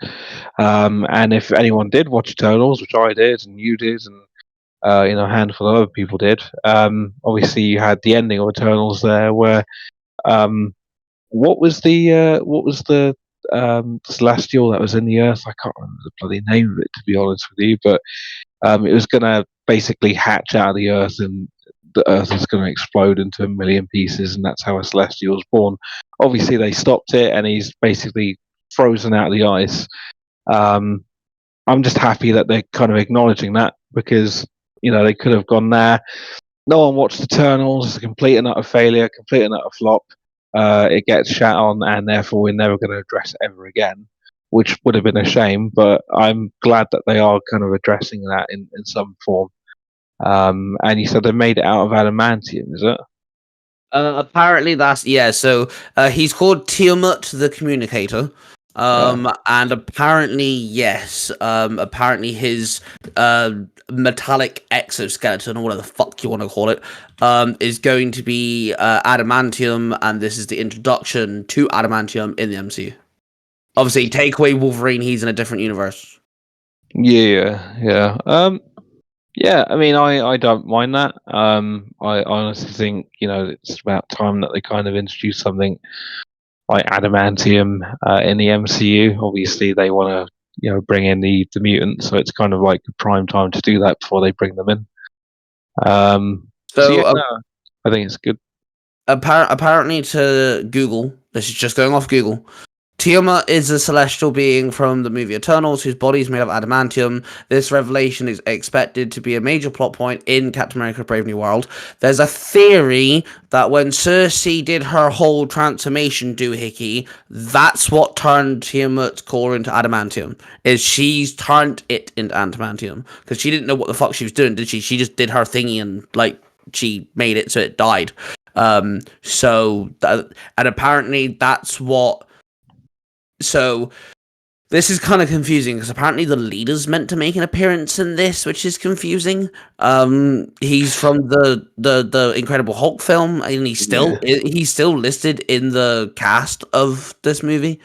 And if anyone did watch Eternals, which I did, and you did, and a handful of other people did, obviously you had the ending of Eternals there, where what was the celestial that was in the Earth? I can't remember the bloody name of it, to be honest with you, but it was going to basically hatch out of the Earth, and the Earth was going to explode into a million pieces, and that's how a celestial was born. Obviously, they stopped it, and he's basically frozen out of the ice. I'm just happy that they're kind of acknowledging that, because they could have gone there. No one watched Eternals. It's a complete and utter failure, complete and utter flop. It gets shat on, and therefore we're never going to address it ever again, which would have been a shame. But I'm glad that they are kind of addressing that in some form. And you said they made it out of adamantium, is it? Apparently so he's called Tiamat the Communicator. And apparently, yes, apparently his metallic exoskeleton, or whatever the fuck you want to call it, is going to be adamantium, and this is the introduction to adamantium in the MCU. Obviously, take away Wolverine, he's in a different universe. Yeah. Yeah, I mean, I don't mind that. I honestly think it's about time that they kind of introduce something like adamantium in the MCU. Obviously, they want to bring in the mutants, so it's kind of like a prime time to do that before they bring them in. I think it's good. Apparently, to Google, this is just going off Google. Tiamat is a celestial being from the movie Eternals whose body is made of adamantium. This revelation is expected to be a major plot point in Captain America Brave New World. There's a theory that when Cersei did her whole transformation doohickey, that's what turned Tiamat's core into adamantium. Is she's turned it into adamantium. Because she didn't know what the fuck she was doing, did she? She just did her thingy and, she made it so it died. And apparently that's what... So, This is kind of confusing because apparently the leader's meant to make an appearance in this, which is confusing. He's from the Incredible Hulk film, and he's still listed in the cast of this movie.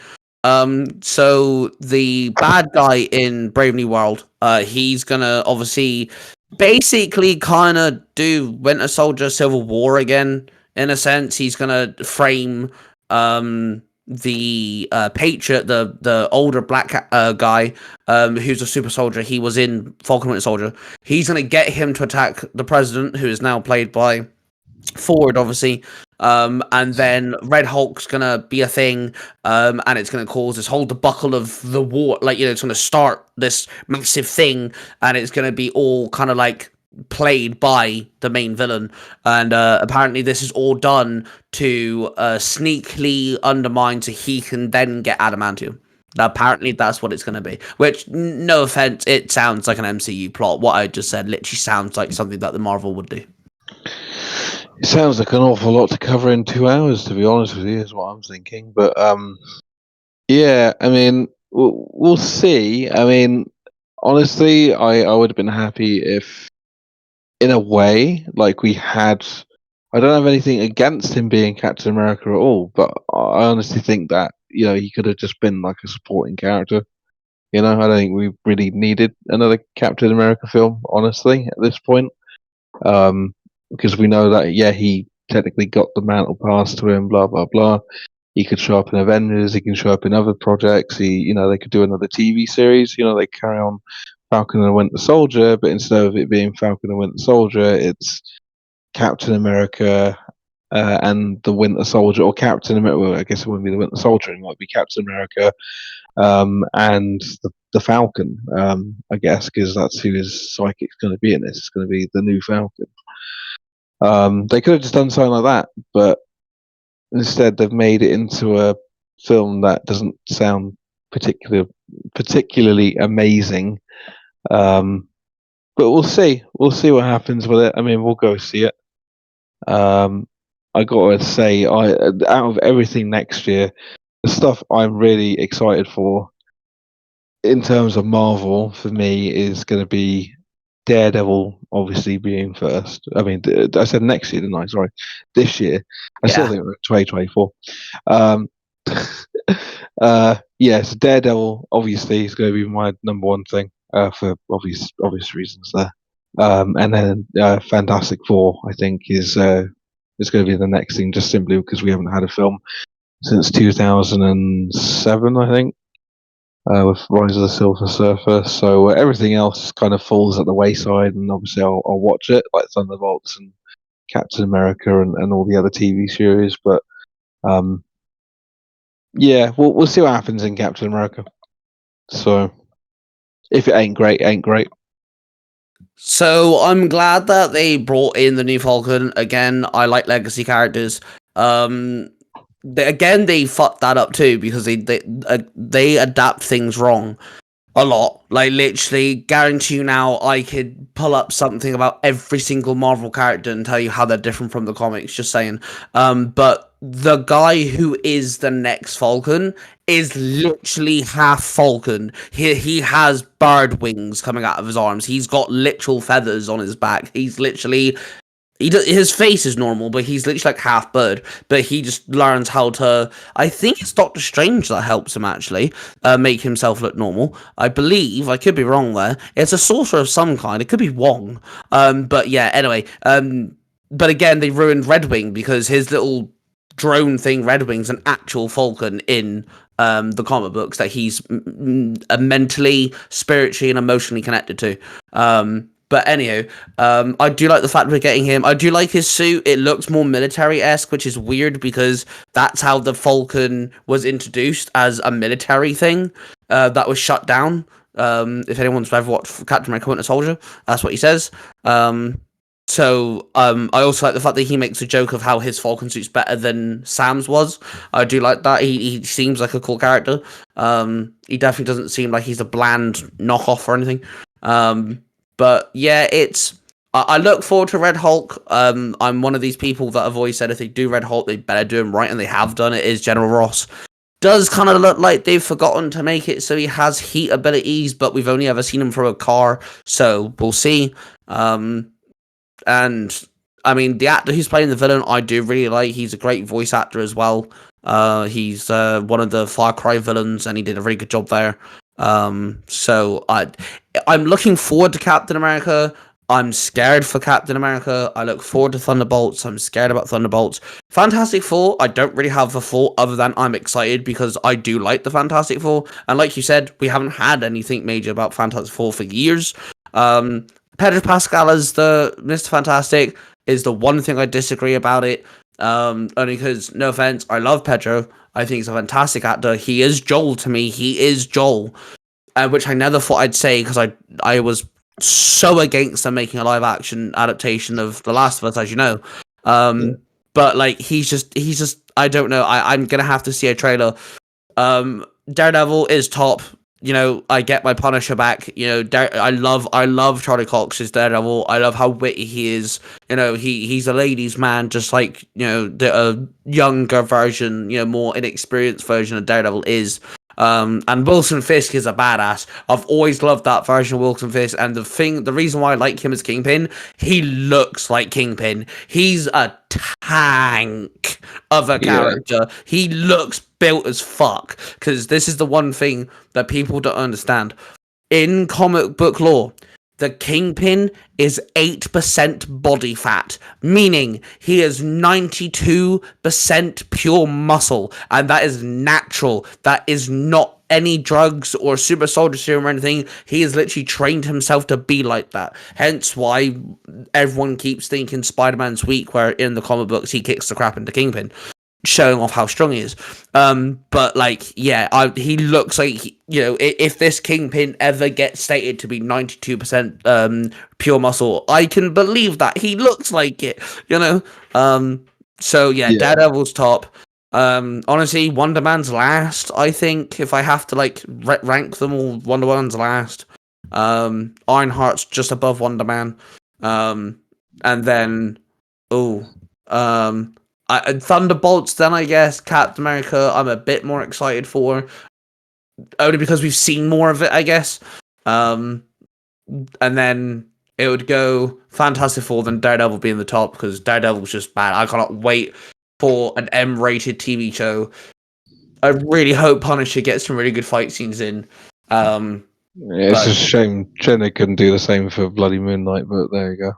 So the bad guy in Brave New World, he's gonna obviously basically kind of do Winter Soldier Civil War again in a sense. He's gonna frame the Patriot, the older black guy, who's a super soldier. He was in Falcon Winter Soldier. He's gonna get him to attack the president, who is now played by Ford, obviously. And then Red Hulk's gonna be a thing, and it's gonna cause this whole debacle of the war. Like, it's gonna start this massive thing, and it's gonna be all kind of like played by the main villain. And apparently this is all done to sneakily undermine so he can then get adamantium. Apparently that's what it's going to be, which, no offense, it sounds like an MCU plot. What I just said literally sounds like something that the Marvel would do. It sounds like an awful lot to cover in 2 hours, to be honest with you, is what I'm thinking. But yeah, I mean, we'll see. I mean, honestly, I would have been happy if, in a way, like we had. I don't have anything against him being Captain America at all, but I honestly think that he could have just been like a supporting character. I don't think we really needed another Captain America film, honestly, at this point, because we know that he technically got the mantle passed to him, blah blah blah. He could show up in Avengers. He can show up in other projects. They could do another TV series. They carry on Falcon and the Winter Soldier, but instead of it being Falcon and Winter Soldier, it's Captain America and the Winter Soldier, or Captain America. Well, I guess it wouldn't be the Winter Soldier; it might be Captain America and the Falcon. I guess because that's who his psychic's going to be in this. It's going to be the new Falcon. They could have just done something like that, but instead they've made it into a film that doesn't sound particularly amazing. But we'll see. We'll see what happens with it. I mean, we'll go see it. I gotta say, out of everything next year, the stuff I'm really excited for, in terms of Marvel, for me, is going to be Daredevil, obviously being first. I mean, I said next year, didn't I? Sorry, this year. I still think we're 2024. So Daredevil obviously is going to be my number one thing for obvious reasons there. And then Fantastic Four, I think, is going to be the next thing, just simply because we haven't had a film since 2007, I think, with Rise of the Silver Surfer. So everything else kind of falls at the wayside, and obviously I'll watch it, like Thunderbolts and Captain America and all the other TV series. But we'll see what happens in Captain America. So if it ain't great, it ain't great. So I'm glad that they brought in the new Falcon. Again, I like legacy characters. They fucked that up too, because they adapt things wrong a lot. Like, literally, guarantee you now, I could pull up something about every single Marvel character and tell you how they're different from the comics, just saying. But the guy who is the next Falcon is literally half Falcon. He has bird wings coming out of his arms. He's got literal feathers on his back. He's literally... his face is normal, but he's literally like half bird. But he just learns how to... I think it's Doctor Strange that helps him, actually, make himself look normal. I believe, I could be wrong there. It's a sorcerer of some kind. It could be Wong. But yeah, anyway. But again, they ruined Redwing, because his little drone thing, Redwing's an actual Falcon in the comic books that he's mentally, spiritually, and emotionally connected to. But anyhow, I do like the fact we're getting him. I do like his suit. It looks more military-esque, which is weird, because that's how the Falcon was introduced, as a military thing that was shut down. If anyone's ever watched Captain America Winter Soldier, that's what he says. So I also like the fact that he makes a joke of how his Falcon suit's better than Sam's was. I do like that. He seems like a cool character. He definitely doesn't seem like he's a bland knockoff or anything. But yeah, I look forward to Red Hulk. I'm one of these people that have always said if they do Red Hulk, they better do him right, and they have done. It is General Ross. does kind of look like they've forgotten to make it so he has heat abilities, but we've only ever seen him throw a car, so we'll see. And I mean, the actor who's playing the villain, I do really like. He's a great voice actor as well. He's one of the Far Cry villains, and he did a very good job there. So I'm looking forward to Captain America. I'm scared for Captain America. I look forward to Thunderbolts. I'm scared about Thunderbolts. Fantastic Four, I don't really have a thought other than I'm excited because I do like the Fantastic Four. And like you said, we haven't had anything major about Fantastic Four for years. Pedro Pascal as the Mr. Fantastic is the one thing I disagree about it. Only because, no offense, I love Pedro. I think he's a fantastic actor. He is Joel to me. He is Joel. Which I never thought I'd say because I was so against them making a live action adaptation of The Last of Us, as you know. But like he's just I don't know. I'm gonna have to see a trailer. Daredevil is top. You know, I get my Punisher back. You know, I love Charlie Cox's Daredevil. I love how witty he is. You know, he's a ladies' man, just like, you know, the younger version, you know, more inexperienced version of Daredevil is. And Wilson Fisk is a badass. I've always loved that version of Wilson Fisk, and the reason why I like him as Kingpin, he looks like Kingpin. He's a tank of a character. He looks built as fuck. Because this is the one thing that people don't understand. In comic book lore, the Kingpin is 8% body fat, meaning he is 92% pure muscle, and that is natural. That is not any drugs or super soldier serum or anything. He has literally trained himself to be like that. Hence why everyone keeps thinking Spider-Man's weak, where in the comic books he kicks the crap into Kingpin, showing off how strong he is. But like, yeah, he looks like, you know, if this Kingpin ever gets stated to be 92% pure muscle, I can believe that. He looks like it, you know. So yeah, Daredevil's top. Honestly, Wonder Man's last. I think if I have to like rank them all, Wonder Man's last. Ironheart's just above Wonder Man. And then Thunderbolts, then I guess Captain America I'm a bit more excited for, only because we've seen more of it, I guess. And then it would go Fantastic Four, then Daredevil being the top, because Daredevil's just bad. I cannot wait for an M-rated TV show. I really hope Punisher gets some really good fight scenes in. It's a shame they couldn't do the same for bloody Moon Knight, but there you go.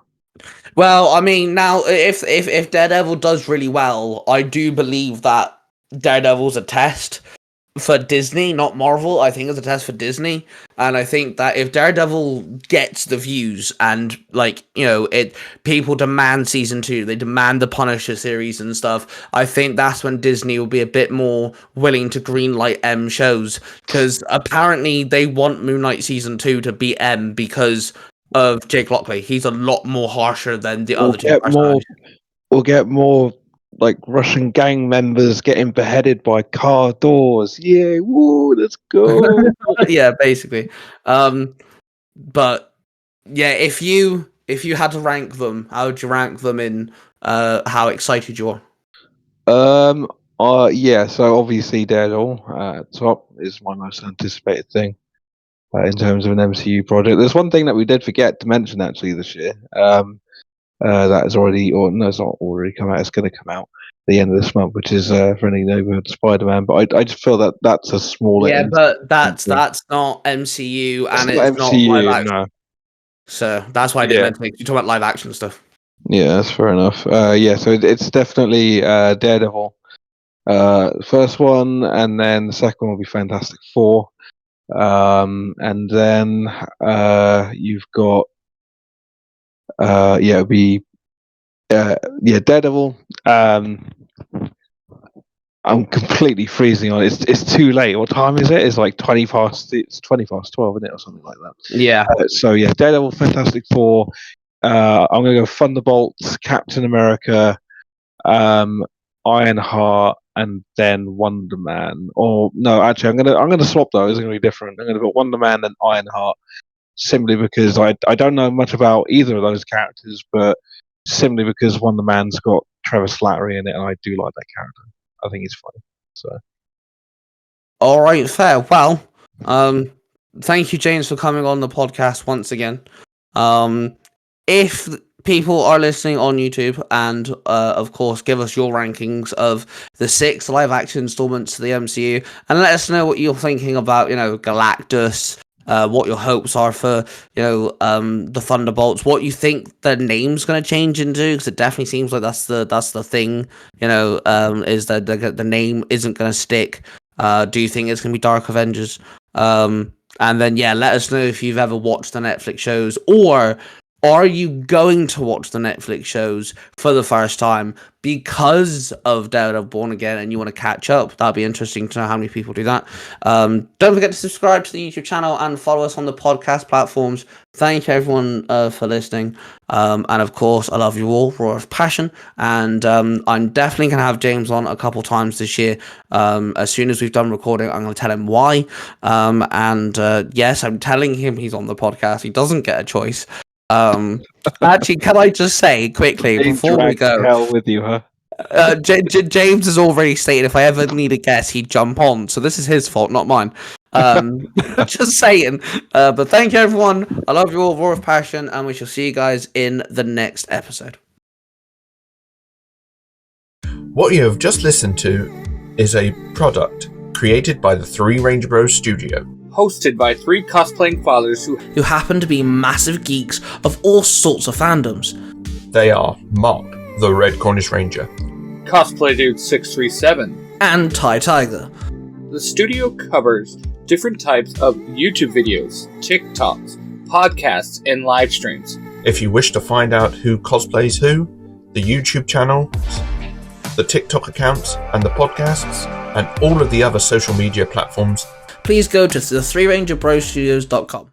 Well, I mean, now if Daredevil does really well, I do believe that Daredevil's a test for Disney, not Marvel. I think it's a test for Disney, and I think that if Daredevil gets the views and, like, you know, people demand season 2, they demand the Punisher series and stuff, I think that's when Disney will be a bit more willing to greenlight M shows, because apparently they want Moon Knight season 2 to be M because of Jake Lockley. He's a lot more harsher than the other two. We'll get more like Russian gang members getting beheaded by car doors. Yeah, woo, let's go. Yeah, basically. But yeah, if you had to rank them, how would you rank them in how excited you are? Yeah, so obviously Daredevil top is my most anticipated thing in terms of an MCU project. There's one thing that we did forget to mention actually this year. That is already, or no, it's not already come out. It's going to come out at the end of this month, which is Friendly Neighborhood Spider-Man. But I just feel that that's a smaller. Yeah, but that's not MCU, and it's not not live action. No. So that's why I didn't mention it. You talk about live action stuff. Yeah, that's fair enough. Yeah, so it's definitely Daredevil. First one, and then the second one will be Fantastic Four. And then you've got it'll be Daredevil. I'm completely freezing on it. It's too late. What time is it? It's like 20 past 12, isn't it, or something like that? Yeah. So yeah, Daredevil, Fantastic Four. I'm gonna go Thunderbolts, Captain America, Ironheart, and then Wonder Man. Or no, actually, I'm gonna swap those. It's gonna be different. I'm gonna put Wonder Man and Ironheart, simply because I don't know much about either of those characters, but simply because Wonder Man's got Trevor Slattery in it, and I do like that character. I think he's funny. So All right, fair. Well, thank you, James, for coming on the podcast once again. If people are listening on YouTube, and of course, give us your rankings of the 6 live-action installments to the MCU, and let us know what you're thinking about, Galactus, what your hopes are for, the Thunderbolts, what you think the name's going to change into, because it definitely seems like that's the thing, is that the name isn't going to stick. Do you think it's going to be Dark Avengers? And then, let us know if you've ever watched the Netflix shows, or are you going to watch the Netflix shows for the first time because of Daredevil Born Again and you want to catch up? That'd be interesting to know how many people do that. Don't forget to subscribe to the YouTube channel and follow us on the podcast platforms. Thank you, everyone, for listening. And of course, I love you all, Roar of Passion. And I'm definitely going to have James on a couple times this year. As soon as we've done recording, I'm going to tell him why. Yes, I'm telling him he's on the podcast. He doesn't get a choice. Actually, can I just say quickly before we go? Hell with you, huh? James has already stated if I ever need a guest, he'd jump on. So this is his fault, not mine. Just saying. But thank you, everyone. I love you all, Roar of Passion, and we shall see you guys in the next episode. What you have just listened to is a product created by the Three Ranger Bros Studio. Hosted by 3 cosplaying fathers who happen to be massive geeks of all sorts of fandoms. They are Mark, the Red Cornish Ranger, Cosplay Dude 637, and Ty Tiger. The studio covers different types of YouTube videos, TikToks, podcasts, and live streams. If you wish to find out who cosplays who, the YouTube channels, the TikTok accounts, and the podcasts, and all of the other social media platforms, please go to the 3rangerbrostudios.com.